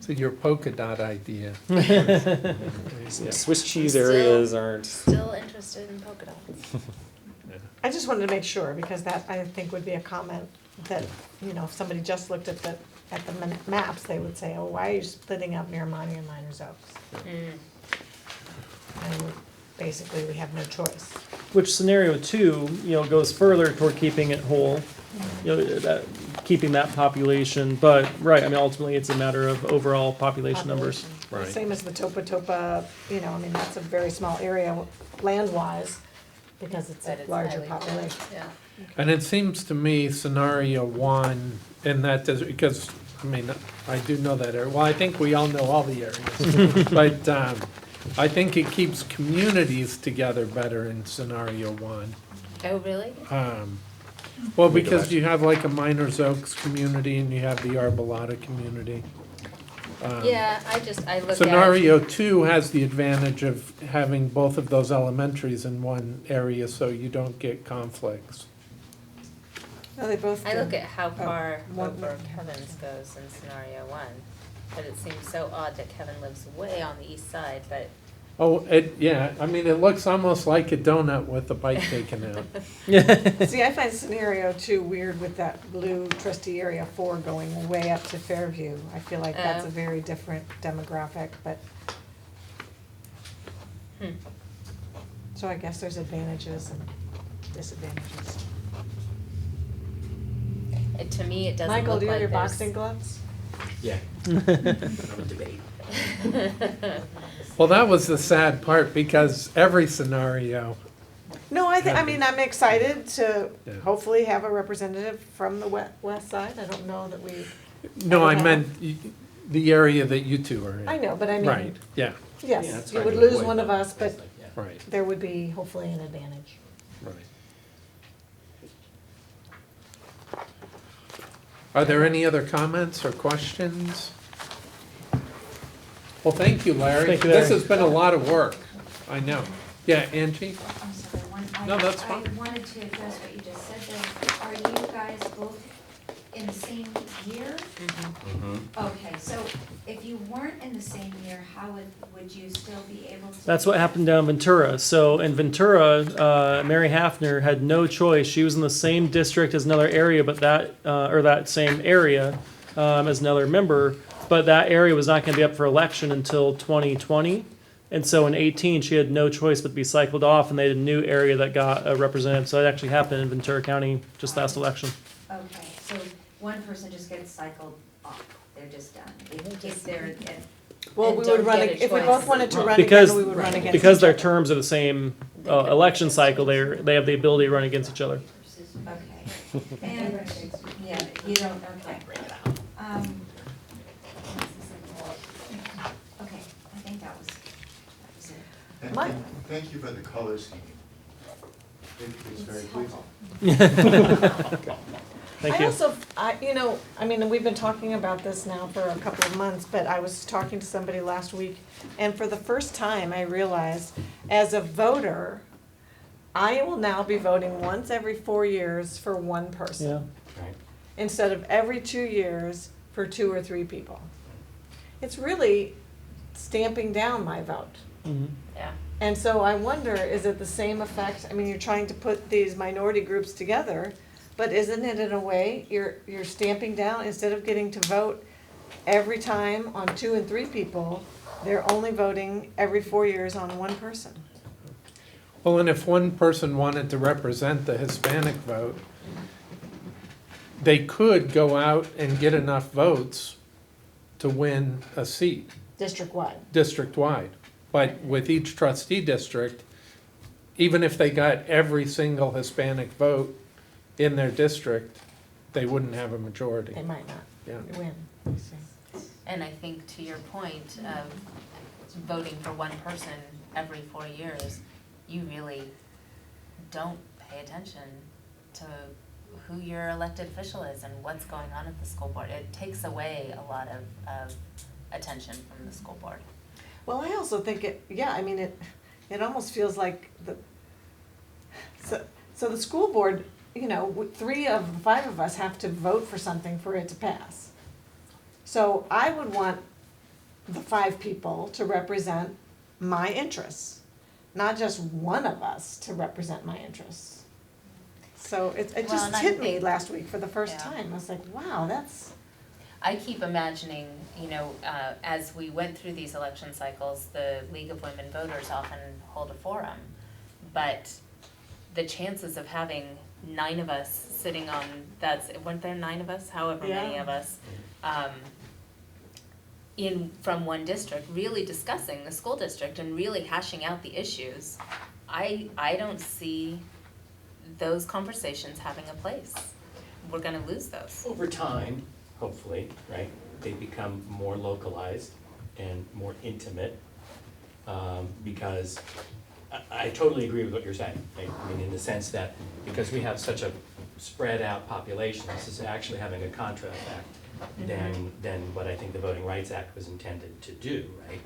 So your polka dot idea. Yeah, Swiss cheese Still- areas aren't. Still interested in polka dots. I just wanted to make sure, because that, I think, would be a comment that, you know, if somebody just looked at the maps, they would say, oh, why are you splitting up Miramani and Miners Oaks? And basically, we have no choice. Which scenario 2, goes further toward keeping it whole, keeping that population. But right, I mean, ultimately, it's a matter of overall population numbers. Population. Right. Same as the Topa, I mean, that's a very small area land-wise, because it's But a it's larger highly- population. Yeah. And it seems to me scenario 1, and that does, because, I mean, I do know that area, well, I think we all know all the areas. But I think it keeps communities together better in scenario 1. Oh, really? Well, because you have like a Miners Oaks community and you have the Arbolata community. Yeah, I look at it. Scenario 2 has the advantage of having both of those elementaries in one area, so you don't get conflicts. No, they both I do. look at how far one- over Kevin's goes in scenario 1, but it seems so odd that Kevin lives way on the east side, but. Oh, yeah, I mean, it looks almost like a donut with the bite taken out. See, I find scenario 2 weird with that blue trustee area 4 going way up to Fairview. I feel like that's a very different demographic, but, so I guess there's advantages and disadvantages. To me, it doesn't Michael, look do you have like your there's. boxing gloves? Yeah. No debate. Well, that was the sad part, because every scenario, No, I mean, I'm excited to Yeah. hopefully have a representative from the west side. I don't know that we, no, I Yeah. meant the area that you two are in. I know, but I mean, Right, yeah, Yeah, yes, it's you hard would to lose avoid one of that. us, but It's like, yeah. right, there would be hopefully an advantage. right. Are there any other comments or questions? Well, thank you, Larry. Thank you, This Larry. has been a lot of work, I know. Yeah, Angie? I'm sorry, No, that's fine. I wanted to address what you just said there. Are you guys both in the same year? Okay, so if you weren't in the same year, how would you still be able to? That's what happened down in Ventura. So in Ventura, Mary Hafner had no choice. She was in the same district as another area, but that same area as another member, but that area was not going to be up for election until 2020. And so in 18, she had no choice but to be cycled off, and they had a new area that got a representative. So it actually happened in Ventura County just last election. Okay, so one person just gets cycled off, they're just done. If they're, Well, And we don't would run, get a if we choice. both wanted to run Because again, we would run against because each their other. terms are the same election cycle, they have the ability to run against each other. okay. And, yeah, you don't, okay. Okay, I think that was it. And My- thank you for the color scheme. It's very It's pleasing. helpful. Thank I you. also, I mean, we've been talking about this now for a couple of months, but I was talking to somebody last week, and for the first time, I realized, as a voter, I will now be voting once every 4 years for one person, Yeah. Right. instead of every 2 years for 2 or 3 people. It's really stamping down my vote. Mhm. Yeah. And so I wonder, is it the same effect? I mean, you're trying to put these minority groups together, but isn't it in a way, you're stamping down, instead of getting to vote every time on 2 and 3 people, they're only voting every 4 years on one person. Well, and if one person wanted to represent the Hispanic vote, they could go out and get enough votes to win a seat, District-wide. district-wide. But with each trustee district, even if they got every single Hispanic vote in their district, they wouldn't have a majority. They might not Yeah. win, you see. And I think to your point of voting for one person every 4 years, you really don't pay attention to who your elected official is and what's going on at the school board. It takes away a lot of attention from the school board. Well, I also think it almost feels like so the school board, 3 of the 5 of us have to vote for something for it to pass. So I would want the 5 people to represent my interests, not just one of us to represent my interests. So it Well, just and I hit me think- last week for the first Yeah. time. I was like, wow, that's, I keep imagining, as we went through these election cycles, the League of Women Voters often hold a forum. But the chances of having 9 of us sitting on, weren't there 9 of us, however many Yeah. of us, from one district, really discussing the school district and really hashing out the issues, I don't see those conversations having a place. We're gonna lose those. Over time, hopefully, right, they become more localized and more intimate, because I totally agree with what you're saying. Right? I mean, in the sense that because we have such a spread out population, this is actually having a contrast act than what I think the Voting Rights Act was intended to do, right?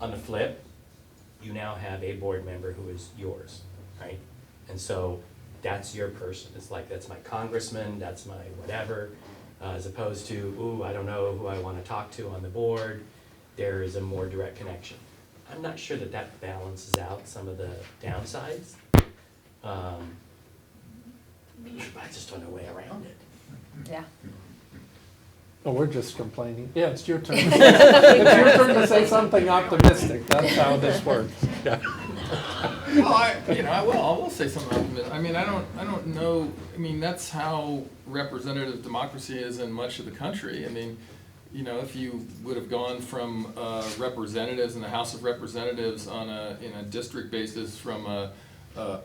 On the flip, you now have a board member who is yours, right? And so that's your person. It's like, that's my congressman, that's my whatever, as opposed to, ooh, I don't know who I want to talk to on the board. There is a more direct connection. I'm not sure that that balances out some of the downsides. I just don't know a way around it. Yeah. Oh, we're just complaining. Yeah, it's your turn. It's your turn to say something optimistic. That's how this works. Yeah. Well, I will say something optimistic. I mean, I don't know, I mean, that's how representative democracy is in much of the country. I mean, if you would have gone from representatives in the House of Representatives in a district basis from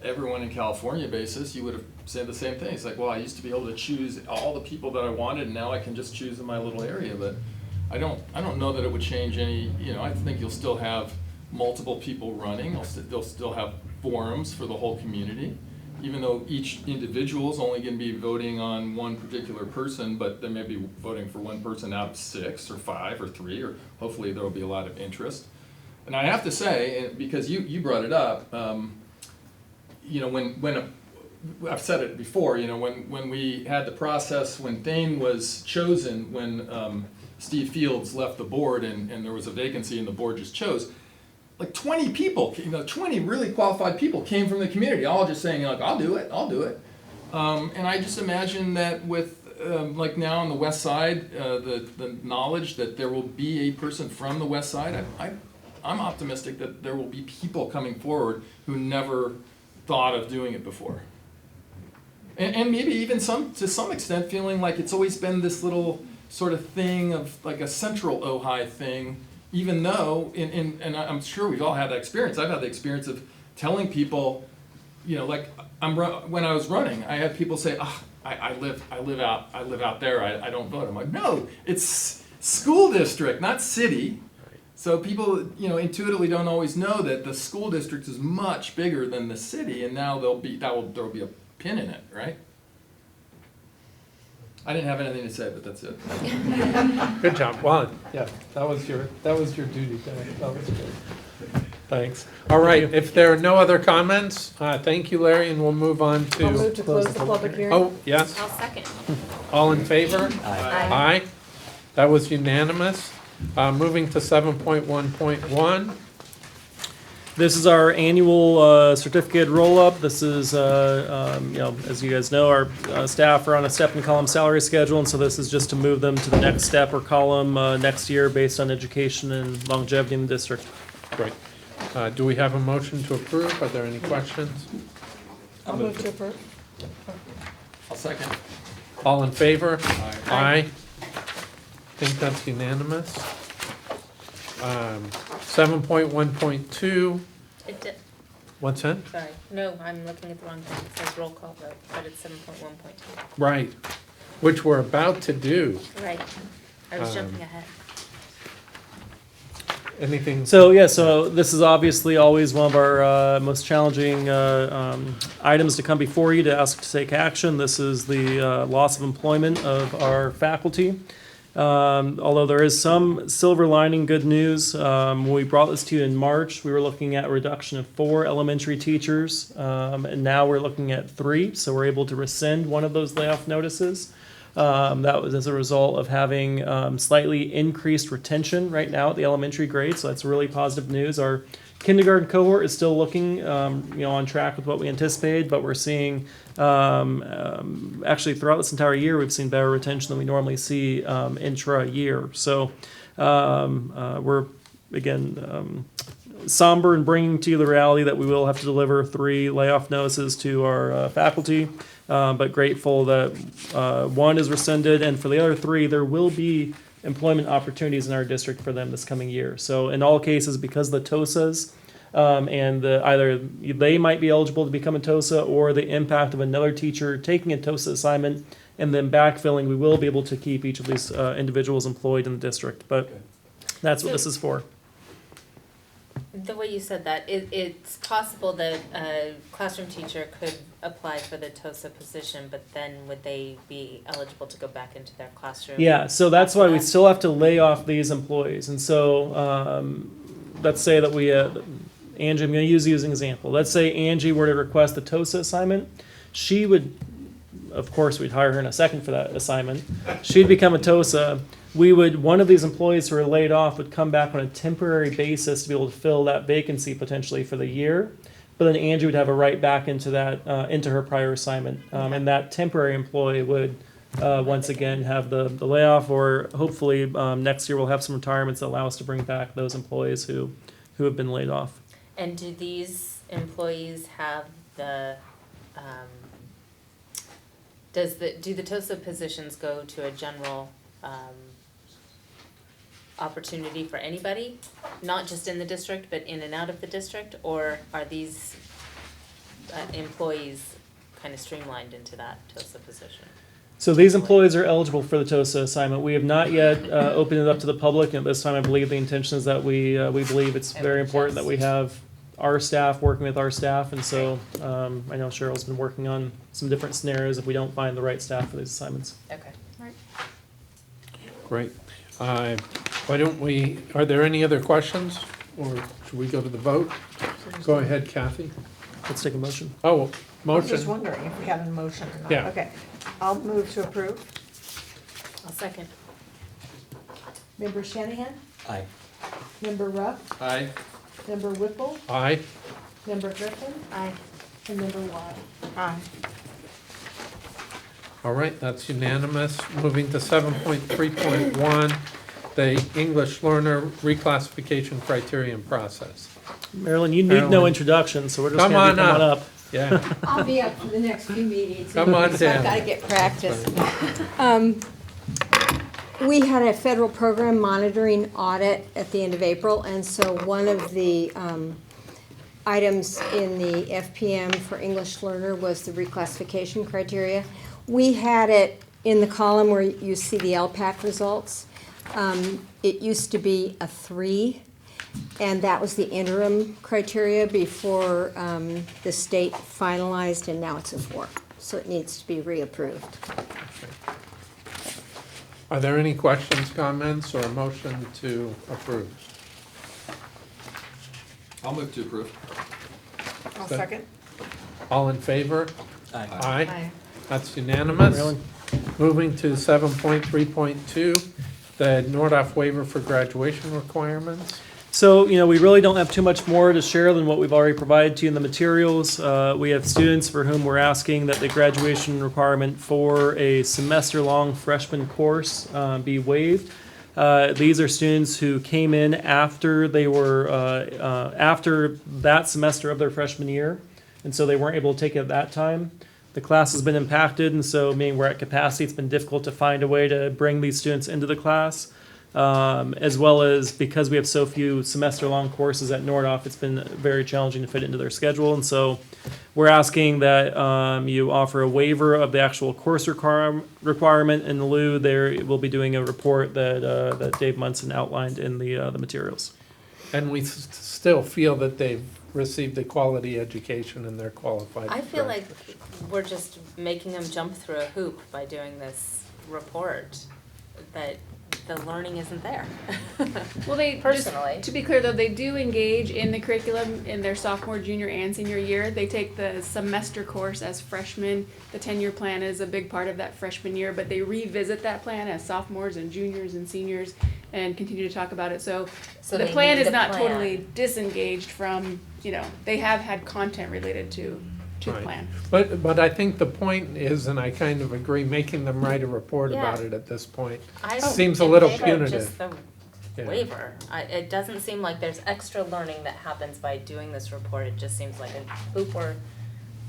everyone in California basis, you would have said the same thing. It's like, well, I used to be able to choose all the people that I wanted, and now I can just choose in my little area. But I don't know that it would change any. I think you'll still have multiple people running. They'll still have forums for the whole community, even though each individual is only going to be voting on one particular person, but they may be voting for one person out of 6 or 5 or 3, or hopefully there will be a lot of interest. And I have to say, because you brought it up, when I've said it before, when we had the process, when Thane was chosen, when Steve Fields left the board and there was a vacancy and the board just chose, like 20 people, 20 really qualified people came from the community, all just saying, like, I'll do it. And I just imagine that with, like now on the west side, the knowledge that there will be a person from the west side, I'm optimistic that there will be people coming forward who never thought of doing it before. And maybe even to some extent feeling like it's always been this little sort of thing of like a central Ojai thing, even though, and I'm sure we've all had that experience. I've had the experience of telling people, like when I was running, I had people say, I live out there. I don't vote. I'm like, no, it's school district, not city. So people, intuitively don't always know that the school district is much bigger than the city, and now there'll be a pin in it, right? I didn't have anything to say, but that's it. Good job. Well, yeah, that was your duty there. That was good. Thanks. All right, if there are no other comments, thank you, Larry, and we'll move on to. I'll move to close the public hearing. Oh, yes. I'll second. All in favor? Aye. Aye. That was unanimous. Moving to 7.1.1. This is our annual certificate roll-up. This is, as you guys know, our staff are on a step and column salary schedule, and so this is just to move them to the next step or column next year based on education and longevity in the district. Great. Do we have a motion to approve? Are there any questions? I'll move to approve. I'll second. All in favor? Aye. Aye. I think that's unanimous. 7.1.2. What's that? Sorry, no, I'm looking at the wrong thing. It says roll call vote, but it's 7.1.2. Right. Which we're about to do. Right. I was jumping ahead. Anything? So this is obviously always one of our most challenging items to come before you to ask to take action. This is the loss of employment of our faculty. Although there is some silver lining good news, when we brought this to you in March, we were looking at a reduction of 4 elementary teachers, and now we're looking at 3, so we're able to rescind one of those layoff notices. That was as a result of having slightly increased retention right now at the elementary grade, so that's really positive news. Our kindergarten cohort is still looking, on track with what we anticipated, but we're seeing actually throughout this entire year, we've seen better retention than we normally see intra-year. So we're, again, somber in bringing to you the reality that we will have to deliver 3 layoff notices to our faculty, but grateful that 1 is rescinded, and for the other 3, there will be employment opportunities in our district for them this coming year. So in all cases, because the TOSAs, and either they might be eligible to become a TOSA, or the impact of another teacher taking a TOSA assignment and then backfilling, we will be able to keep each of these individuals employed in the district. But that's what this is for. The way you said that, it's possible that a classroom teacher could apply for the TOSA position, but then would they be eligible to go back into their classroom? Yeah, so that's why we still have to lay off these employees. And so let's say that we, Angie, I'm going to use you as an example. Let's say Angie were to request the TOSA assignment. She would, of course, we'd hire her in a second for that assignment. She'd become a TOSA. One of these employees who are laid off would come back on a temporary basis to be able to fill that vacancy potentially for the year. But then Angie would have a right back into that, into her prior assignment. And that temporary employee would once again have the layoff, or hopefully next year we'll have some retirements that allow us to bring back those employees who have been laid off. And do these employees have the, do the TOSA positions go to a general opportunity for anybody, not just in the district, but in and out of the district? Or are these employees kind of streamlined into that TOSA position? So these employees are eligible for the TOSA assignment. We have not yet opened it up to the public, and at this time, I believe the intention is that we believe it's very important that we have our staff working with our staff, and so I know Cheryl's been working on some different scenarios if we don't find the right staff for these assignments. Okay. Right. Great. Why don't we, are there any other questions, or should we go to the vote? Go ahead, Kathy. Let's take a motion. Oh, I was motion. just wondering if we had a motion or not. Yeah. Okay, I'll move to approve. I'll second. Member Shanahan? Aye. Member Ruff? Aye. Member Whipple? Aye. Member Griffin? Aye. And Member Wild? Aye. All right, that's unanimous. Moving to 7.3.1, the English learner reclassification criterion process. Marilyn, you need no Marilyn. introduction, so we're just Come going to on come on up. up. Yeah, I'll be up for the next few meetings. Come on so I've down. got to get practice. We had a federal program monitoring audit at the end of April, and so one of the items in the FPM for English learner was the reclassification criteria. We had it in the column where you see the LPAC results. It used to be a 3, and that was the interim criteria before the state finalized, and now it's a 4. So it needs to be reapproved. are there any questions, comments, or a motion to approve? I'll move to approve. I'll second. All in favor? Aye. Aye. That's unanimous. Marilyn? Moving to 7.3.2, the Nordoff waiver for graduation requirements. So, we really don't have too much more to share than what we've already provided to you in the materials. We have students for whom we're asking that the graduation requirement for a semester-long freshman course be waived. These are students who came in after they were, after that semester of their freshman year, and so they weren't able to take it at that time. The class has been impacted, and so meaning we're at capacity, it's been difficult to find a way to bring these students into the class. As well as because we have so few semester-long courses at Nordoff, it's been very challenging to fit into their schedule. And so we're asking that you offer a waiver of the actual course requirement. In lieu, there we'll be doing a report that Dave Munson outlined in the materials. And we still feel that they've received a quality education and they're qualified. I to feel like graduate. we're just making them jump through a hoop by doing this report, that the learning isn't there. Well, they Personally. Just, to be clear though, they do engage in the curriculum in their sophomore, junior, and senior year. They take the semester course as freshmen. The 10-year plan is a big part of that freshman year, but they revisit that plan as sophomores and juniors and seniors and continue to talk about it. So the they plan need is the not plan. totally disengaged from, they have had content related to the Right. plan. But I think the point is, and I kind of agree, making them write a report Yeah. about it at this point I seems a in little favor of punitive. just the Yeah. waiver. It doesn't seem like there's extra learning that happens by doing this report. It just seems like a hoop we're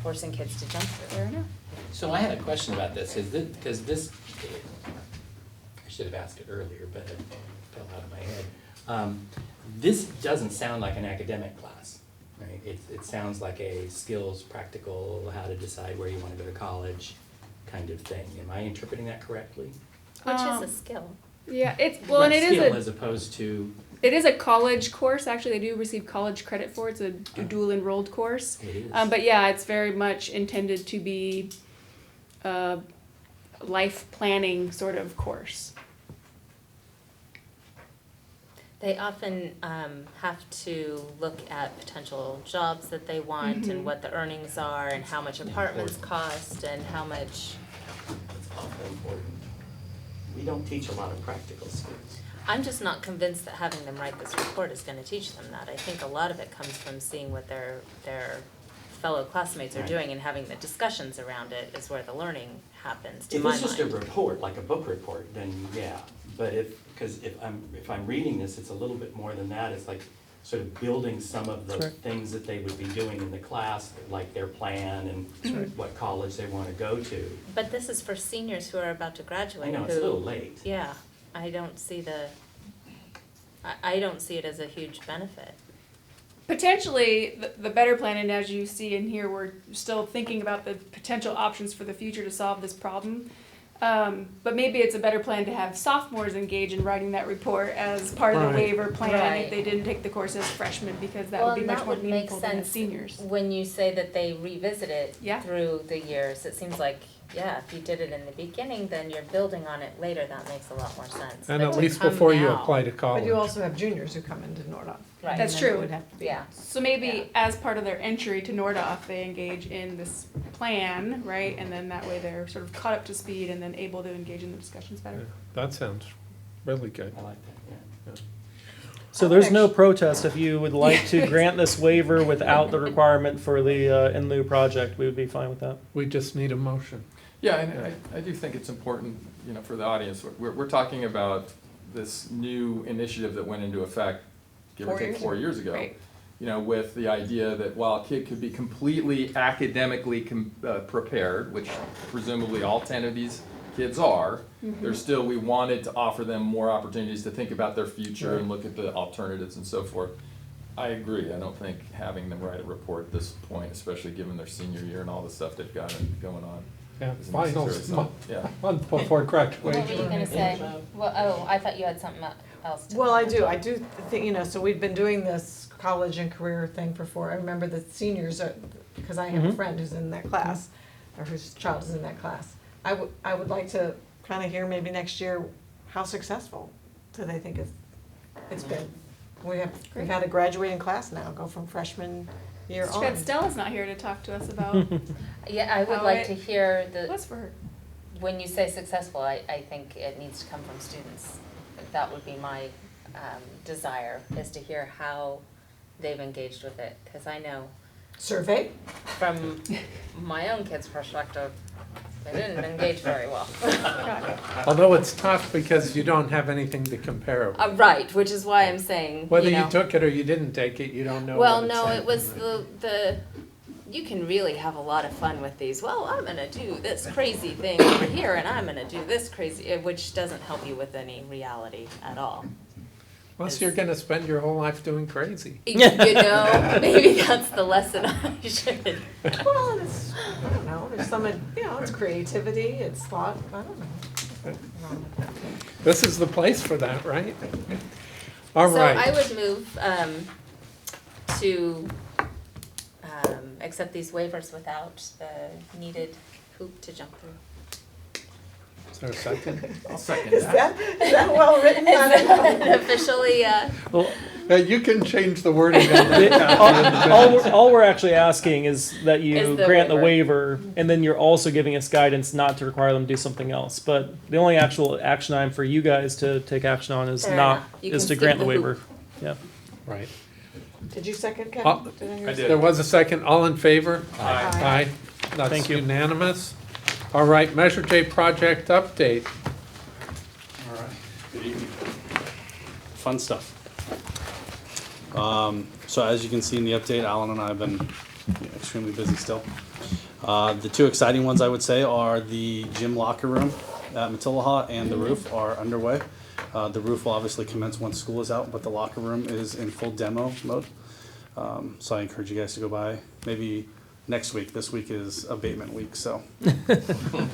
forcing kids to jump through. Fair enough. So I had a question about this, because this, I should have asked it earlier, but it fell out of my head. This doesn't sound like an academic class, right? It sounds like a skills, practical, how to decide where you want to go to college kind of thing. Am I interpreting that correctly? Which is a skill. Yeah, it's well, and Right, it is skill a as opposed to, it is a college course. Actually, they do receive college credit for it. It's a dual enrolled course. it is. But yeah, it's very much intended to be a life planning sort of course. They often have to look at potential jobs that they want and what the earnings are and how much apartments cost and how much. It's awful important. We don't teach a lot of practical skills. I'm just not convinced that having them write this report is gonna teach them that. I think a lot of it comes from seeing what their fellow classmates are Right. doing and having the discussions around it is where the learning happens, to If my it's just a mind. report, like a book report, then yeah. But because if I'm reading this, it's a little bit more than that. It's like sort of building some of the Correct. things that they would be doing in the class, like their plan and what college they want to go to. But this is for seniors who are about to graduate. I know, it's a who- little late. Yeah, I don't see the, I don't see it as a huge benefit. Potentially, the better plan, and as you see in here, we're still thinking about the potential options for the future to solve this problem. But maybe it's a better plan to have sophomores engage in writing that report as part of the Right. waiver plan Right. if they didn't take the course as freshmen, because that Well, would be and much that more would make meaningful than as sense seniors. when you say that they revisit it Yeah. through the years. It seems like, yeah, if you did it in the beginning, then you're building on it later. That makes a lot more sense. And But at to least come before you now- apply to But college. you also have juniors who come into Nordoff. Right. That's And then it true. would have to be- Yeah. So maybe Yeah. as part of their entry to Nordoff, they engage in this plan, right? And then that way they're sort of caught up to speed and then able to engage in the discussions Yeah, better. that sounds really good. I like that, yeah. So there's no protest if you would like to grant this waiver without the requirement for the in lieu project. We would be fine with that. We just need a motion. Yeah, and I do think it's important, you know, for the audience, we're talking about this new initiative that went into effect, give or take 4 years ago. Right. You know, with the idea that while a kid could be completely academically prepared, which presumably all 10 of these kids are, there's still, we wanted to offer them more opportunities to think about their future and look at the alternatives and so forth. I agree. I don't think having them write a report at this point, especially given their senior year and all the stuff they've got going on. Yeah, is finals, necessary. Yeah. month before What were you graduation. gonna say? Well, oh, I thought you had something else to. Well, I do think, you know, so we've been doing this college and career thing I remember the seniors, because I have a friend who's in that class, or whose child is in that class. I would like to kind of hear maybe next year, how successful do they think it's been? We've had a graduating class now, go from freshman year It's too bad on. Stella's not here to talk to us about Yeah, I would how like it to hear what's for her. when you say successful, I think it needs to come from students. That would be my desire, is to hear how they've engaged with it. Because I know Survey? from my own kids' perspective, they didn't engage very well. Although it's tough because you don't have anything to compare it with. Right, which is why I'm saying, Whether you you know. took it or you didn't take it, you don't know. Well, what it's no, like. it was the, you can really have a lot of fun with these. Well, I'm gonna do this crazy thing over here, and I'm gonna do this crazy, which doesn't help you with any reality at all. Unless you're gonna spend your whole life doing crazy. You know, maybe that's the lesson I should. Well, it's, I don't know, there's some, you know, it's creativity, it's thought, I don't know. This is the place for that, right? All So I right. would move to accept these waivers without the needed hoop to jump through. Is there a second? I'll second Is that. that well written? Is that officially, Well, You can change the wording on that. all we're actually asking is that you Is the grant the waiver, and then you're also giving us guidance not to require them to do something else. But the only actual action item for you guys to take action on is Fair not enough. You is can to skip grant the the waiver. hoop. Yeah. Right. Did you second, Kevin? Oh, Did I hear I a did. There was a second. All in favor? Aye. Aye. That's Thank you. unanimous. All right, Measure J project update. All right. Good evening. Fun stuff. So as you can see in the update, Alan and I have been extremely busy still. The two exciting ones I would say are the gym locker room at Matilaha and the roof are underway. The roof will obviously commence once school is out, but the locker room is in full demo mode. So I encourage you guys to go by maybe next week. This week is abatement week, so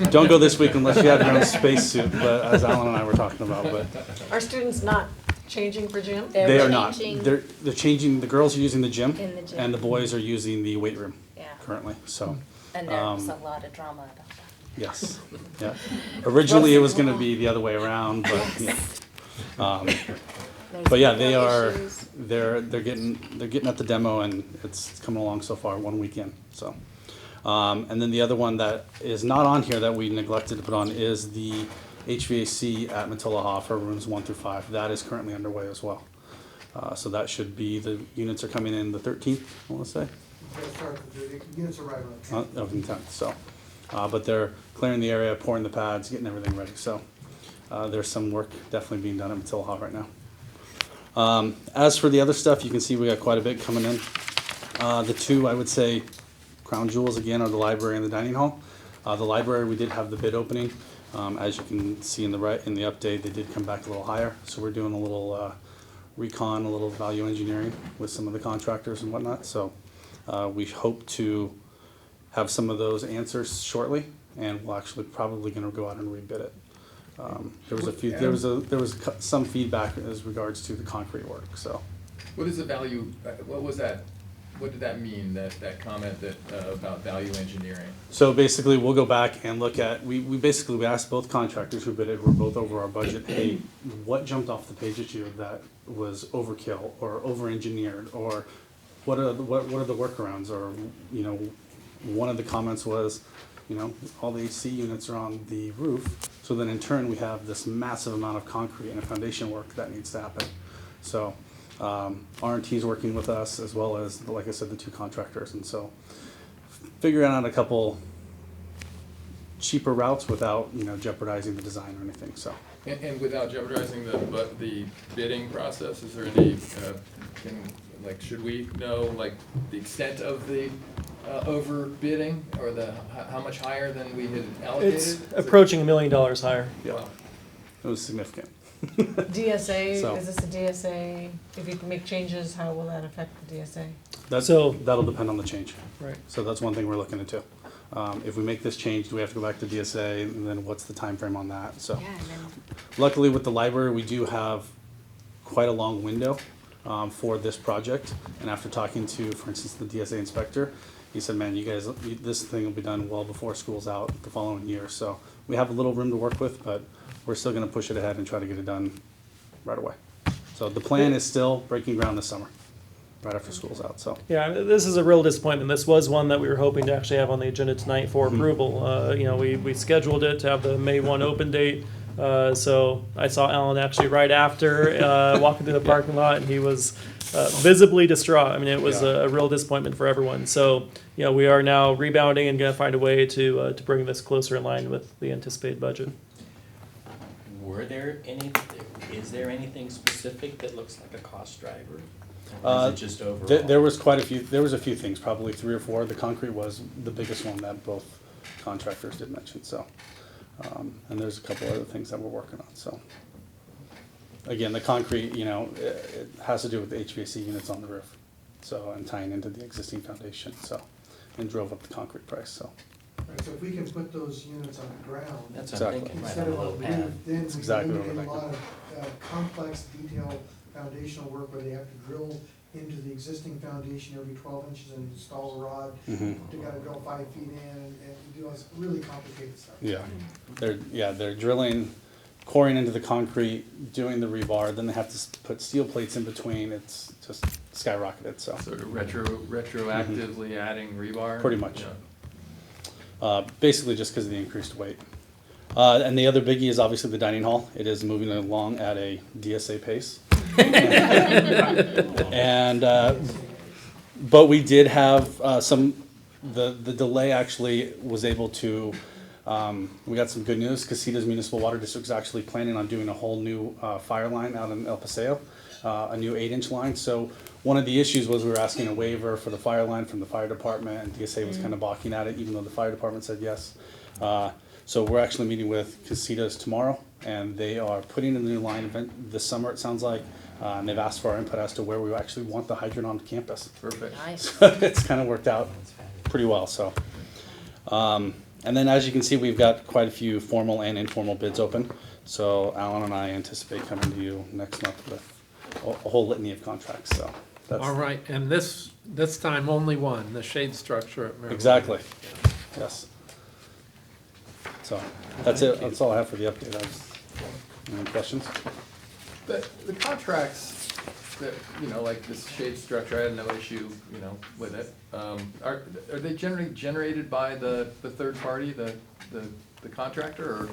don't go this week unless you have your own spacesuit, but as Alan and I were talking about, but Are students not changing for gym? they are not. changing They're changing, the girls are using the gym in the gym. and the boys are using the weight room Yeah, currently, so, and there's a lot of drama about that. yes, yeah. Originally, it was gonna be the other way around, but, yeah. But yeah, they are, they're getting at the demo and it's coming along so far, 1 weekend, so. And then the other one that is not on here that we neglected to put on is the HVAC at Matilaha for rooms 1 through 5. That is currently underway as well. So that should be, the units are coming in the 13th, I wanna say. Units arrive on Of the 10th, so. But they're clearing the area, pouring the pads, getting everything ready, so. There's some work definitely being done at Matilaha right now. As for the other stuff, you can see we got quite a bit coming in. The two, I would say, crown jewels again are the library and the dining hall. The library, we did have the bid opening. As you can see in the update, they did come back a little higher, so we're doing a little recon a little value engineering with some of the contractors and whatnot. So we hope to have some of those answers shortly, and we're actually probably going to go out and rebid it. There was some feedback as regards to the concrete work. So What is the value, what was that, what did that mean, that comment that, about value engineering? So basically, we'll go back and look at, we asked both contractors who bid it, we're both over our budget, hey, what jumped off the page at you that was overkill or over-engineered, or what are the workarounds? Or, you know, one of the comments was, you know, all the HC units are on the roof, so then in turn, we have this massive amount of concrete and foundation work that needs to happen. So R&T is working with us, as well as, like I said, the two contractors, and so figuring out a couple cheaper routes without, you know, jeopardizing the design or anything. So And without jeopardizing the bidding process, is there any, should we know, like, the extent of the overbidding, or how much higher than we had allocated? It's approaching $1 million higher. yeah, Wow. it was significant. DSA, So- is this a DSA? If you can make changes, how will that affect the DSA? That'll depend on the change. Right. So that's one thing we're looking into. If we make this change, do we have to go back to DSA, and then what's the time frame on that? So Yeah, and then luckily with the library, we do have quite a long window for this project. And after talking to, for instance, the DSA inspector, he said, man, you guys, this thing will be done well before school's out the following year. So we have a little room to work with, but we're still gonna push it ahead and try to get it done right away. So the plan is still breaking ground this summer, right after school's out, so. Yeah, this is a real disappointment. This was one that we were hoping to actually have on the agenda tonight for approval. You know, we scheduled it to have the May 1 open date. So I saw Alan actually right after walking through the parking lot, and he was visibly distraught. I mean, it was a real disappointment for everyone. So, you know, we are now rebounding and going to find a way to bring this closer in line with the anticipated budget. Is there anything specific that looks like a cost driver? Or is it just overall? There was a few things, probably 3 or 4. The concrete was the biggest one that both contractors did mention, so. And there's a couple other things that we're working on, so. Again, the concrete, you know, it has to do with the HVAC units on the roof, so, and tying into the existing foundation, so, and drove up the concrete price, so. Right, so if we can put those units on the ground, That's what I'm Exactly. thinking, right instead on of a a little roof, pad. then we That's can exactly what eliminate a we're lot of complex, detailed foundational work where they have to drill into the existing foundation every 12 inches and install a rod. Mhm. They gotta drill 5 feet in and do all this really complicated stuff. Yeah, they're drilling, coring into the concrete, doing the rebar, then they have to put steel plates in between. It's just skyrocketed, so. Sort of retroactively adding rebar? Pretty much. Yeah. Basically just because of the increased weight. And the other biggie is obviously the dining hall. It is moving along at a DSA pace. And, but we did have the delay actually was able to, we got some good news. Casitas Municipal Water District is actually planning on doing a whole new fire line out in El Paseo, a new 8-inch line. So one of the issues was we were asking a waiver for the fire line from the fire department, and DSA was kind of balking at it, even though the fire department said yes. So we're actually meeting with Casitas tomorrow, and they are putting in the new line event this summer, it sounds like. And they've asked for our input as to where we actually want the hydrant on campus. Perfect. Nice. So it's kind of worked out pretty well, so. And then as you can see, we've got quite a few formal and informal bids open. So Alan and I anticipate coming to you next month with a whole litany of contracts, so. That's All right, and this time only one, the shade structure at Maryland. exactly, yes. So that's it, that's all I have for the update. Any questions? The contracts that, you know, like this shade structure, I had no issue, you know, with it. Are they generally generated by the third party, the contractor, or?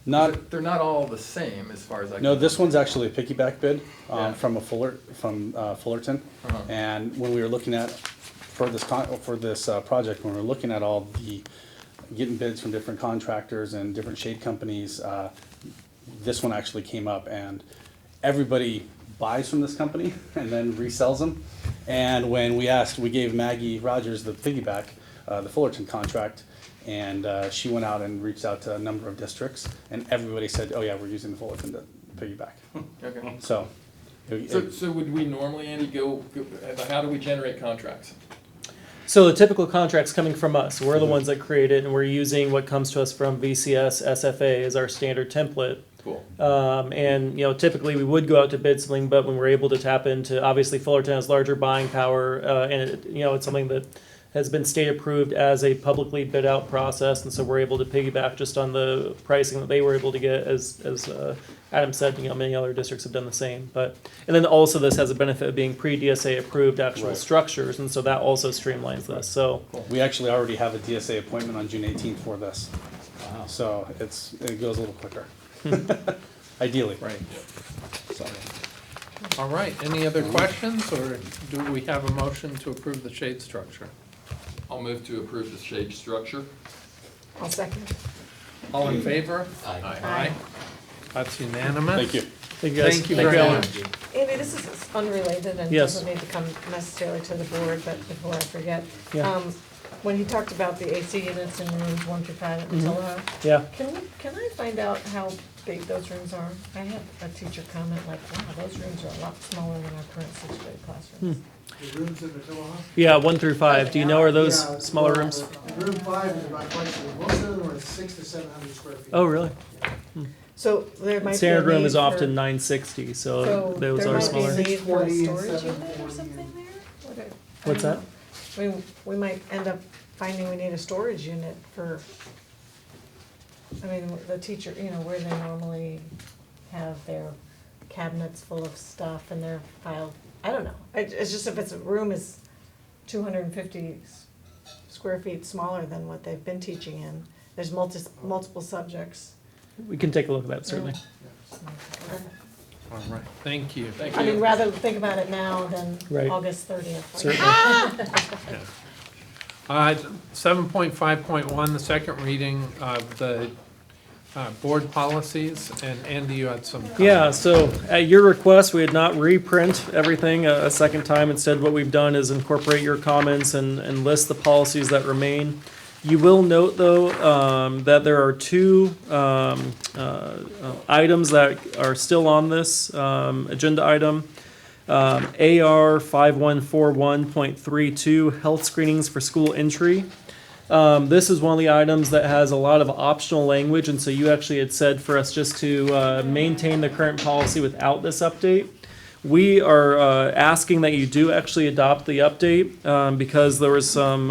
Not, They're not all the same as far as I can. no, this one's actually a piggyback bid Yeah. from Fullerton. Uh-huh. And when we were looking at, for this project, when we were looking at all the, getting bids from different contractors and different shade companies, this one actually came up, and everybody buys from this company and then resells them. And when we asked, we gave Maggie Rogers the piggyback, the Fullerton contract, and she went out and reached out to a number of districts, and everybody said, oh yeah, we're using the Fullerton to piggyback. Okay. So So would we normally, Andy, how do we generate contracts? So the typical contract's coming from us. We're the ones that create it, and we're using what comes to us from VCS SFA as our standard template. Cool. And typically we would go out to bid something, but when we're able to tap into, obviously Fullerton has larger buying power, and it's something that has been state approved as a publicly bid out process, and so we're able to piggyback just on the pricing that they were able to get. As Adam said, many other districts have done the same. And then also this has a benefit of being pre-DSA approved actual structures, and so that also streamlines this. So We actually already have a DSA appointment on June 18th for this. Wow. So it goes a little quicker. Ideally. Right. All right, any other questions, or do we have a motion to approve the shade structure? I'll move to approve the shade structure. I'll second. All in favor? Aye. That's unanimous. Thank you. thank you guys. Thank you Thank very you. much. Andy, this is unrelated and Yes. doesn't need to come necessarily to the board, but before I forget. Yeah. When he talked about the AC units in rooms 1 through 5 at Matillo, Yeah. can I find out how big those rooms are? I had a teacher comment like, wow, those rooms are a lot smaller than our current 6th grade classrooms. The rooms at Matillo High? Yeah, 1 through 5. Do you know, are those Yeah, smaller well, rooms? Room 5 is about twice, most of them are 600 to 700 square feet. Oh, really? So there might be a Standard room need is for- often 960, so those there are might be smaller. a need for a 640 and storage unit or 740 something there? What I What's don't that? know. We might end up finding we need a storage unit for, the teacher, where they normally have their cabinets full of stuff and their file, I don't know. It's just if a room is 250 square feet smaller than what they've been teaching in, there's multiple subjects. We can take a look at that, certainly. All right, thank you. Thank I mean, you. rather think about it now than Right. August 30th. Certainly. 7.5.1, the second reading of the board policies, and Andy, you had some comments. Yeah, so at your request, we had not reprint everything a second time. Instead, what we've done is incorporate your comments and list the policies that remain. You will note, though, that there are two items that are still on this agenda item. AR 5141.32, health screenings for school entry. This is one of the items that has a lot of optional language, and so you actually had said for us just to maintain the current policy without this update. We are asking that you do actually adopt the update because there was some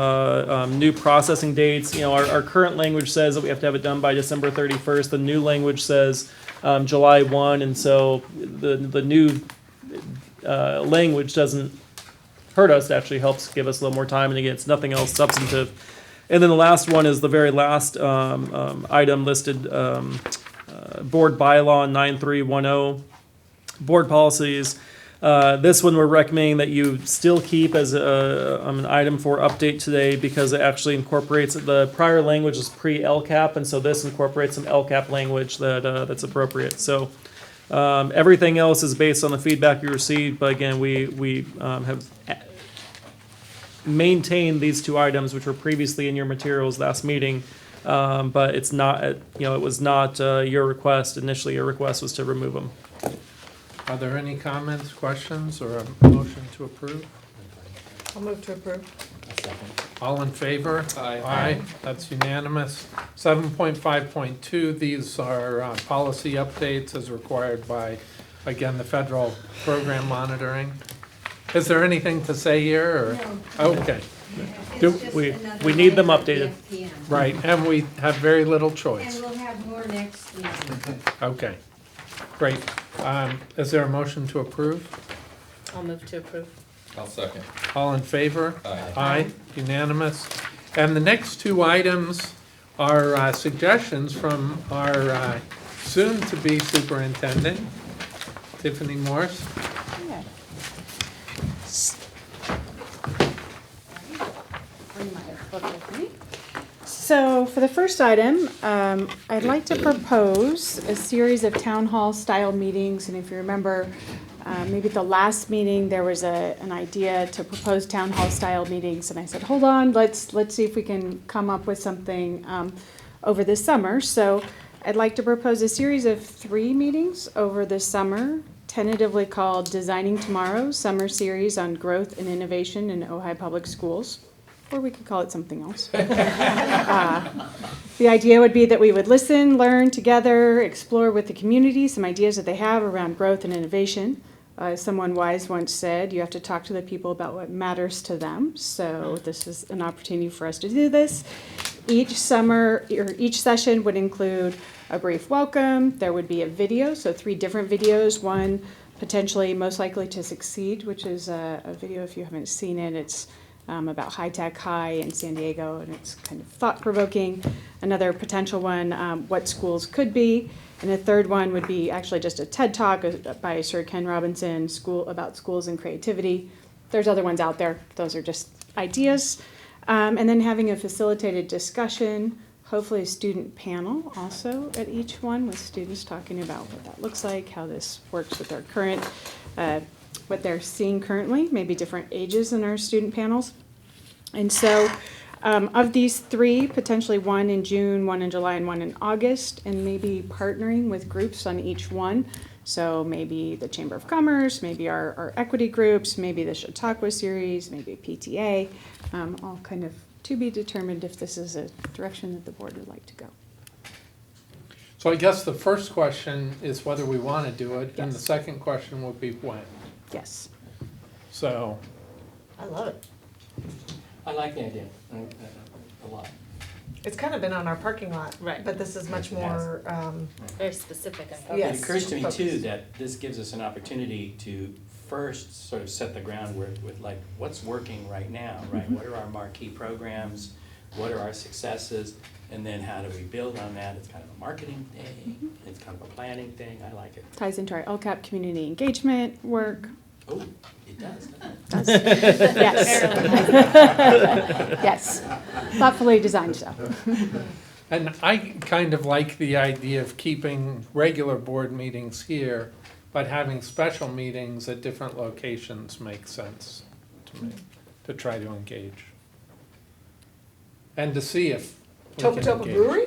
new processing dates. Our current language says that we have to have it done by December 31st. The new language says July 1, and so the new language doesn't hurt us. It actually helps give us a little more time, and again, it's nothing else substantive. And then the last one is the very last item listed, board bylaw 9310. Board policies. This one we're recommending that you still keep as an item for update today because it actually incorporates, the prior language is pre-LCAP, and so this incorporates some LCAP language that's appropriate. So everything else is based on the feedback you received, but again, we have maintained these two items which were previously in your materials last meeting, but it's not, it was not your request. Initially, your request was to remove them. Are there any comments, questions, or a motion to approve? I'll move to approve. All in favor? Aye. Aye, that's unanimous. 7.5.2, these are policy updates as required by, again, the federal program monitoring. Is there anything to say here, or? No. Okay, Do- It's just we another need them item for updated. FPM. right, and we have very little And choice. we'll have more next meeting. Okay, great. Is there a motion to approve? I'll move to approve. I'll second. All in favor? Aye. Aye, unanimous. And the next two items are suggestions from our soon-to-be superintendent, Tiffany Morse. So for the first item, I'd like to propose a series of town hall style meetings. And if you remember, maybe at the last meeting, there was an idea to propose town hall style meetings. And I said, hold on, let's see if we can come up with something over this summer. So I'd like to propose a series of 3 meetings over this summer tentatively called Designing Tomorrow Summer Series on Growth and Innovation in Ojai Public Schools, or we could call it something else. The idea would be that we would listen, learn together, explore with the community some ideas that they have around growth and innovation. As someone wise once said, you have to talk to the people about what matters to them. So this is an opportunity for us to do this. Each summer, or each session would include a brief welcome. There would be a video, so 3 different videos. One potentially most likely to succeed, which is a video, if you haven't seen it, it's about High Tech High in San Diego, and it's kind of thought-provoking. Another potential one, what schools could be. And the third one would be actually just a TED Talk by Sir Ken Robinson, about schools and creativity. There's other ones out there. Those are just ideas. And then having a facilitated discussion, hopefully a student panel also at each one, with students talking about what that looks like, how this works with their current, what they're seeing currently, maybe different ages in our student panels. And so of these 3, potentially one in June, one in July, and one in August, and maybe partnering with groups on each one. So maybe the Chamber of Commerce, maybe our equity groups, maybe the Chautauqua series, maybe PTA, all kind of to be determined if this is a direction that the board would like to go. So I guess the first question is whether we want to do it, and the Yes. second question will be when. Yes. So, I love it. I like the idea a lot. It's kind of been on our parking lot. Right. But this is much Yes, it has. more, Very specific, I think. Yes. It occurs to me too Focus. that this gives us an opportunity to first sort of set the groundwork with like, what's working right now, right? What are our marquee programs? What are our successes? And then how do we build on that? It's kind of a marketing thing. It's kind of a planning thing. I like it. Ties into our LCAP community engagement work. Oh, it does, doesn't it? Yes. Yes. Thoughtfully designed stuff. and I kind of like the idea of keeping regular board meetings here, but having special meetings at different locations makes sense to me, to try to engage. And to see if we Topa can Topa engage. Brewery?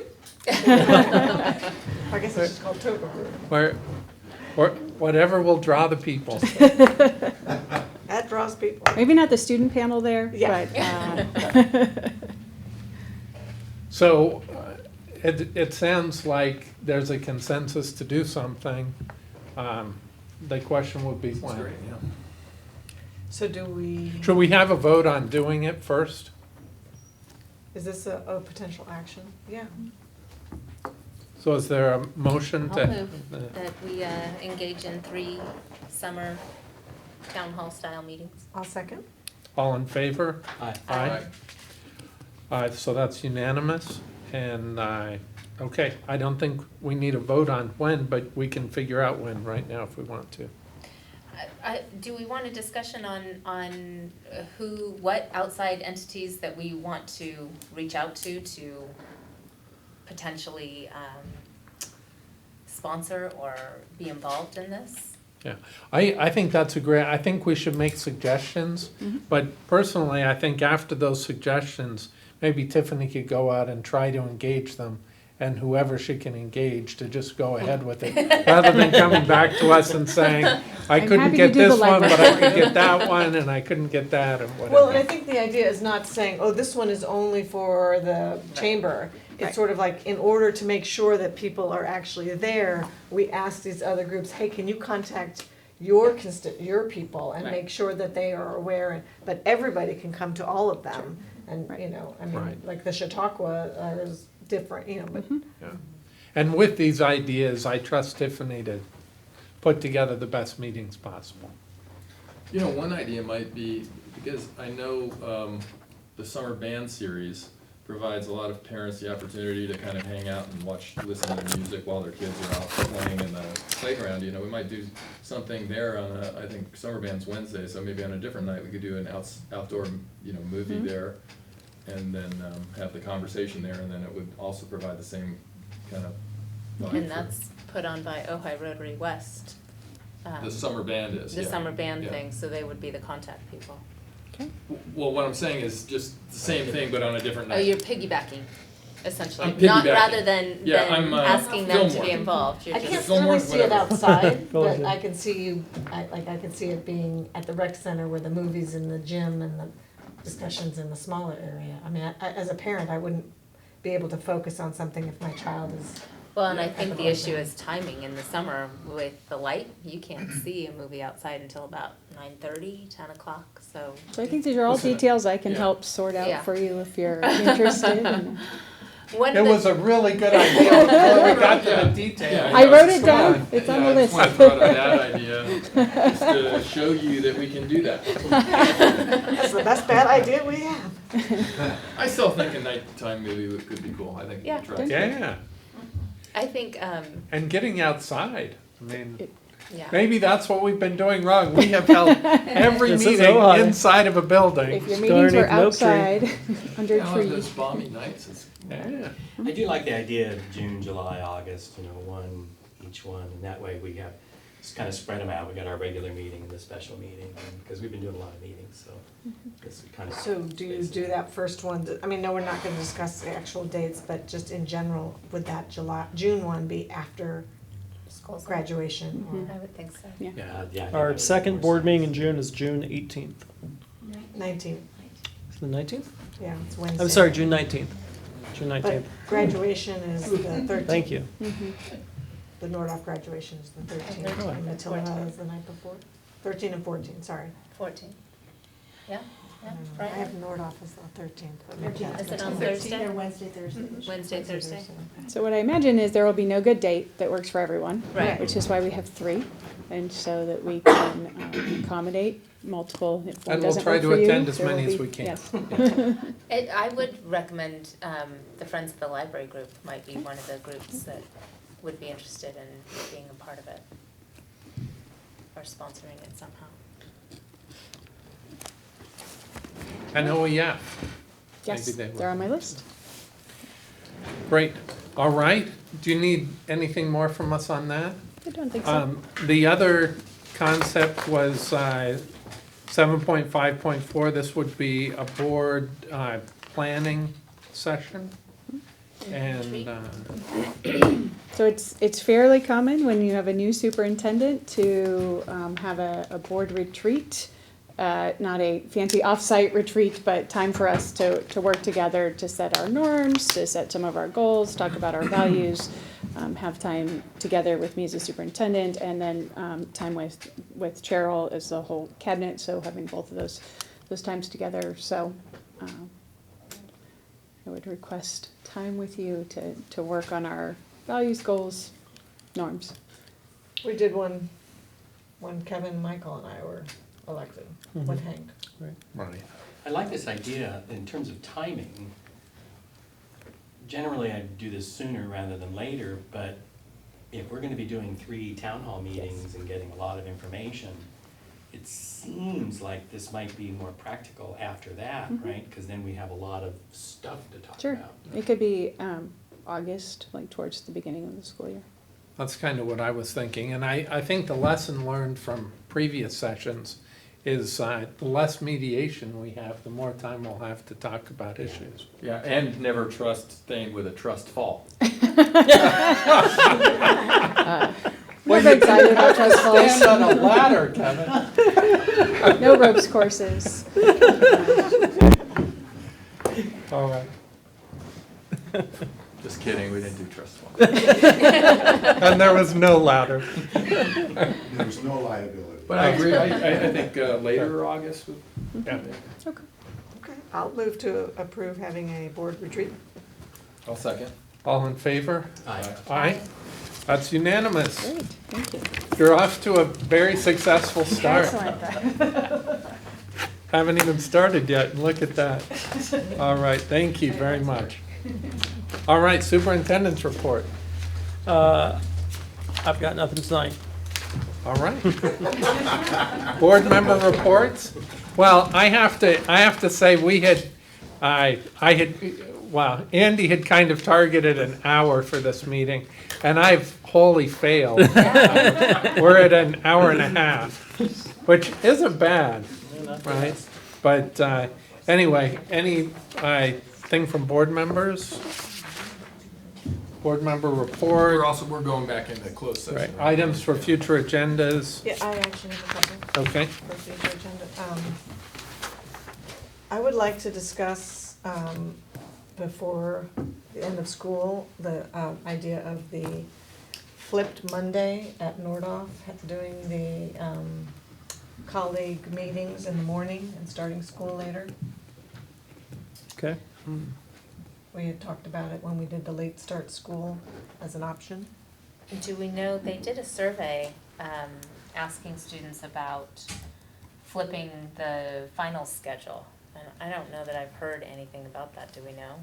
I guess it's just called Topa Brewery. Or whatever will draw the people. That draws people. Maybe not the student panel there, Yeah. but So it sounds like there's a consensus to do something. The question would be when. So do we, Should we have a vote on doing it first? is this a potential action? Yeah. So is there a motion I'll to? move that we engage in 3 summer town hall style meetings. I'll second. All in favor? Aye. So that's unanimous, and okay, I don't think we need a vote on when, but we can figure out when right now if we want to. Do we want a discussion on what outside entities that we want to reach out to potentially sponsor or be involved in this? Yeah, I think that's I think we should make suggestions, but personally, I think after those suggestions, maybe Tiffany could go out and try to engage them, and whoever she can engage to just go ahead with it, rather than coming back to us and saying, I I'm couldn't happy get to do the this one, but I legwork. could get that one, and I couldn't get that, and whatever. Well, and I think the idea is not saying, oh, this one is only for the chamber. Right. It's sort of like, in order to make sure that people are actually there, we ask these other groups, hey, can you contact your people and Right. make sure that they are aware, but everybody can come to all of them. And, Right. you know, I mean, Right. like the Chautauqua is different, you know, but Yeah. And with these ideas, I trust Tiffany to put together the best meetings possible. You know, one idea might be, because I know the summer band series provides a lot of parents the opportunity to kind of hang out and listen to music while their kids are out playing in the playground. You know, we might do something there on I think summer band's Wednesday, so maybe on a different night we could do an outdoor, movie there, and then have the conversation there, and then it would also provide the same kind of vibe. And that's put on by Ojai Rotary West. The summer band is, The yeah. summer band Yeah. thing, so they would be the contact people. Well, what I'm saying is just the same thing, but on a different night. Oh, you're piggybacking. essentially, I'm not piggybacking. rather than, Yeah, than I'm, asking them to Fillmore. be involved. You're I just- can't Fillmore, really see it whatever. outside, but Fillmore. I can see you, I can see it being at the rec center where the movies and the gym and the discussions in the smaller area. I mean, as a parent, I wouldn't be able to focus on something if my child is. Well, and I think the issue is timing. In the summer with the light, you can't see a movie outside until about 9:30, 10 o'clock, so. So I think these are all details I can Yeah. help sort Yeah. out for you if you're interested. And One It of the- was a really good idea until we got to the details. I wrote it Come down. on. It's on Yeah, the I just list. wanted to throw out that idea, just to show you that we can do that. That's the best bad idea we have. I still think a nighttime movie could be cool. I think Yeah, it'd attract Yeah, I think, and getting outside. I mean, yeah. maybe that's what we've been doing wrong. We have held every This is meeting Ohio. inside of a building. If your Just meetings go were underneath the oak tree. outside, under Yeah, a one of tree. those balmy nights is. Yeah. I do like the idea of June, July, August, one, each one, and that way we have, just kind of spread them out. We got our regular meeting and the special meeting, because we've been doing a lot of meetings, so this would kind of. So do you do that first one, I mean, no, we're not gonna discuss the actual dates, but just in general, would that June one be after Schools. graduation? I would think so. Yeah. Yeah, I think that Our would second make board more meeting in sense. June is June 18th. 19th, Is it the 19th? yeah, it's Wednesday. I'm sorry, June 19th. June 19th. But graduation is the 13th. Thank you. The Nordhoff graduation is the 13th, Oh. and Matilda is the night before. 13 and 14, sorry. 14. Yeah, yeah, I have right. Nordhoff as the 13th, but maybe that's Is it on Matilda. Thursday? Wednesday, Thursday. Wednesday, Thursday? So what I imagine is there will be no good date that works for everyone. Right. Which is why we have 3, and so that we can accommodate multiple. If one And we'll doesn't try work to for you, attend as there will many as be- we can. Yes. I would recommend, the Friends of the Library group might be one of the groups that would be interested in being a part of it. Or sponsoring it somehow. And OEF. Yes, Maybe they will. they're on my list. Great. All right. Do you need anything more from us on that? I don't think so. The other concept was 7.5.4. This would be a board planning session. And So it's fairly common when you have a new superintendent to have a board retreat. Not a fancy off-site retreat, but time for us to work together to set our norms, to set some of our goals, talk about our values, have time together with me as a superintendent, and then time with Cheryl as the whole cabinet, so having both of those times together. So I would request time with you to work on our values, goals, norms. We did one when Kevin, Michael, and I were elected with Hank. right. I like this idea in terms of timing. Generally, I'd do this sooner rather than later, but if we're gonna be doing 3 town hall meetings and getting a lot of information, it seems like this might be more practical after that, right? Because then we have a lot of stuff to talk Sure. about. It could be August, like towards the beginning of the school year. That's kind of what I was thinking. And I think the lesson learned from previous sessions is the less mediation we have, the more time we'll have to talk about issues. Yeah, and never trust staying with a trust fall. Never excited about trust Stand falls. on a ladder, Kevin. No ropes courses. All right. Just kidding, we didn't do trust fall. And there was no ladder. There's no liability. But I agree, I think later August would. Yeah. Okay, I'll move to approve having a board retreat. I'll second. All in favor? Aye. Aye. That's unanimous. Great, thank you. You're off to a very successful start. Excellent. Haven't even started yet, and look at that. All right, thank you very much. All right, superintendent's report. I've got nothing tonight. All right. Board member reports? Well, I have to say, Andy had kind of targeted an hour for this meeting, and I've wholly failed. We're at an hour and a half, which isn't bad, right? But anyway, any thing from board members? board member report. We're going back into closed session. Right, items for future agendas. Yeah, I actually have a couple. Okay. For future agenda. I would like to discuss, before the end of school, the idea of the flipped Monday at Nordoff, doing the colleague meetings in the morning and starting school later. Okay. We had talked about it when we did the late start school as an option. Do we know, they did a survey asking students about flipping the final schedule. And I don't know that I've heard anything about that. Do we know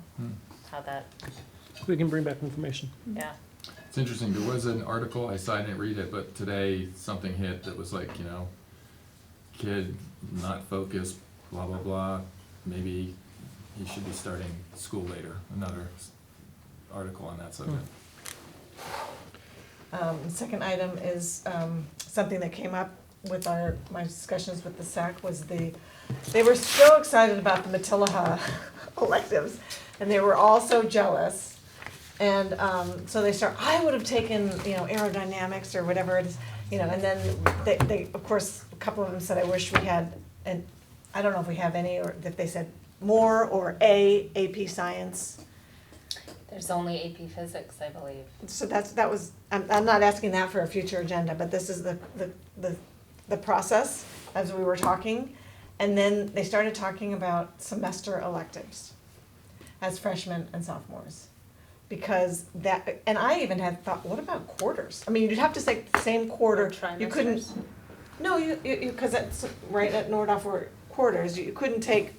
how that, We can bring back information. yeah. It's interesting, there was an article, I didn't read it, but today something hit that was like, kid not focused, blah, blah, blah, maybe he should be starting school later, another article on that subject. The second item is something that came up with my discussions with the SAC was they were so excited about the Matilaha electives, and they were all so jealous. And so I would have taken, aerodynamics or whatever it is, and then they, of course, a couple of them said, I wish we had, and I don't know if we have any, or if they said more or AP Science. There's only AP Physics, I believe. So that was, I'm not asking that for a future agenda, but this is the process as we were talking. And then they started talking about semester electives as freshmen and sophomores. Because that, and I even had thought, what about quarters? I mean, you'd have to say the same quarter. You couldn't. Trimesters? No, you, because it's right at Nordoff were quarters. You couldn't take,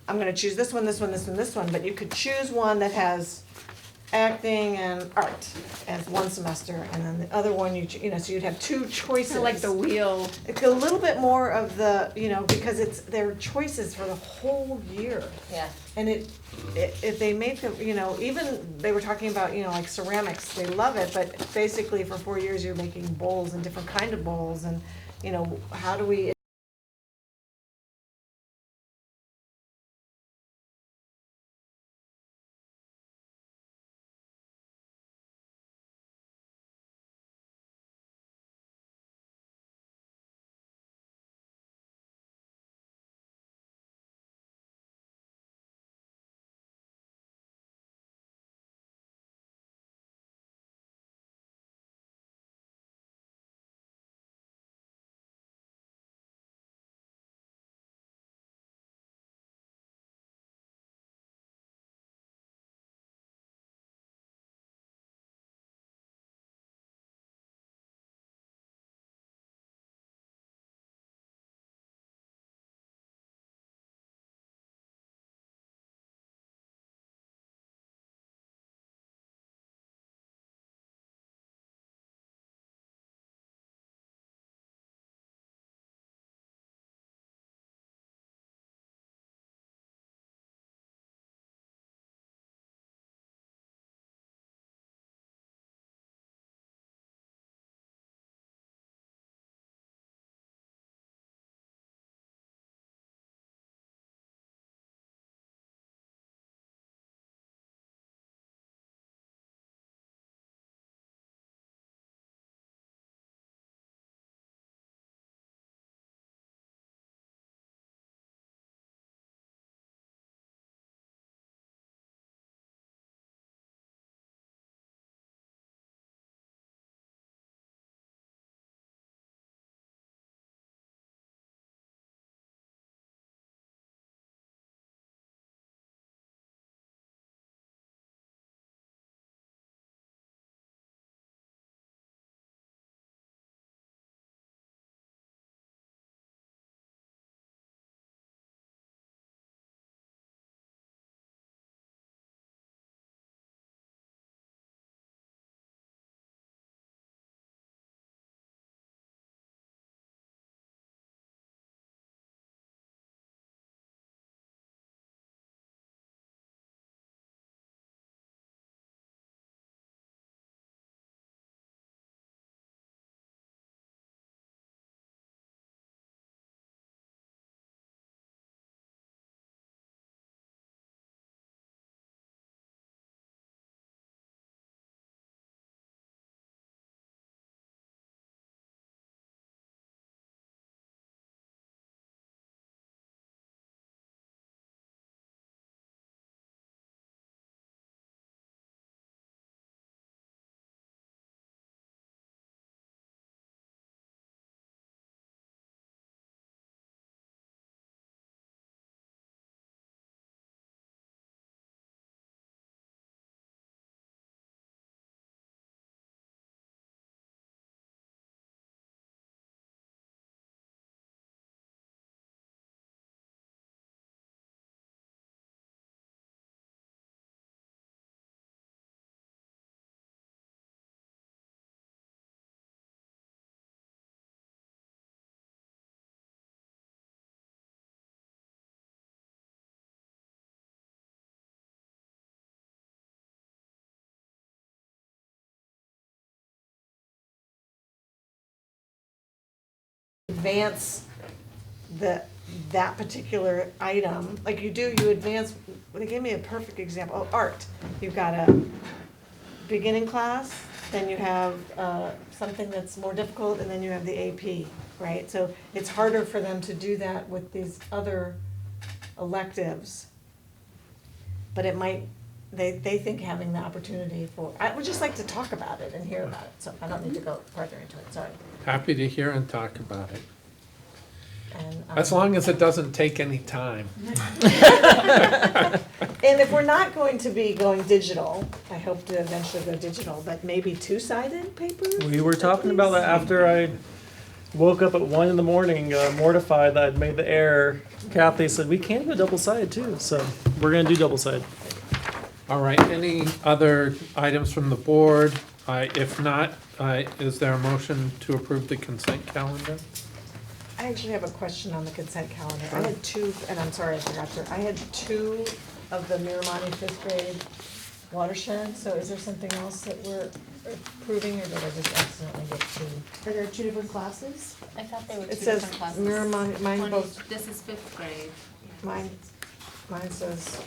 I'm gonna choose this one, this one, this one, this one, but you could choose one that has acting and art as one semester, and then the other one, so you'd have two choices. Like the wheel. It's a little bit more of the, because it's their choices for the whole year. Yeah. And if they make them, even they were talking about, like ceramics, they love it, but basically for 4 years you're making bowls and different kind of bowls, and, how do we advance that particular item, like you advance, they gave me a perfect example, art. You've got a beginning class, then you have something that's more difficult, and then you have the AP, right? So it's harder for them to do that with these other electives. But it might, they think having the opportunity for, I would just like to talk about it and hear about it, so I don't need to go further into it, sorry. Happy to hear and talk about it. And, As long as it doesn't take any time. And if we're not going to be going digital, I hope to eventually go digital, but maybe two-sided papers? We were talking about that after I woke up at 1 in the morning, mortified that I'd made the error. Kathy said, we can go double-sided too, so we're gonna do double-sided. All right, any other items from the board? If not, is there a motion to approve the consent calendar? I actually have a question on the consent calendar. I had two, and I'm sorry I forgot to, I had two of the Miramonte fifth grade watershed, so is there something else that we're approving, or did I just accidentally get two? Are there two different classes? I thought they were It two says different classes. Miramonte, mine both, This is fifth grade. mine says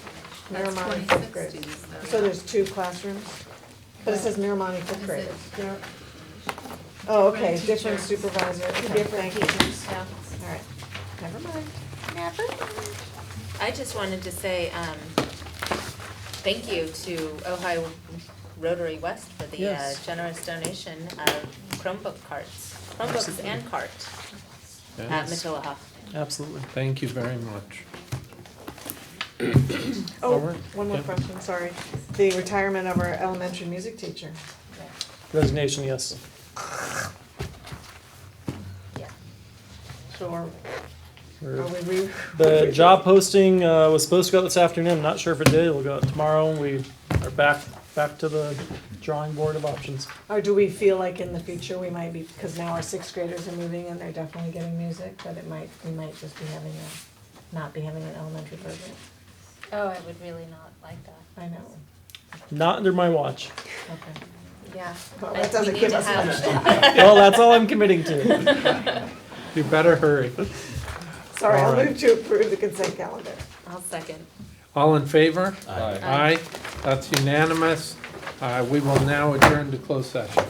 That's Miramonte 26 fifth grade. students, though. So there's two classrooms? But it says Miramonte fifth Is grade. it- Oh, okay, different different teachers. supervisor, okay, Different thank you. teachers. Yeah. All right, never mind. I just wanted to say, thank you to Ohio Rotary West for the Yes. generous donation of Chromebooks and cart at Yes. Matillaha. Absolutely. Thank you very much. Oh, Over. one more Yeah. question, sorry. The retirement of our elementary music teacher. Resignation, yes. Yeah. So are We're- we? The job posting was supposed to go out this afternoon. I'm not sure if it did. It'll go out tomorrow. We are back to the drawing board of options. Or do we feel like in the future we might be, because now our sixth graders are moving and they're definitely getting music, that we might just be having not be having an elementary program? Oh, I would really not like that. I know, Not under my watch. okay. Yeah. Well, I- that doesn't we give need us to have- much time. Well, that's all I'm committing to. You better hurry. Sorry, All I'll right. move to approve the consent calendar. I'll second. All in favor? Aye. Aye, that's unanimous. We will now adjourn to closed session.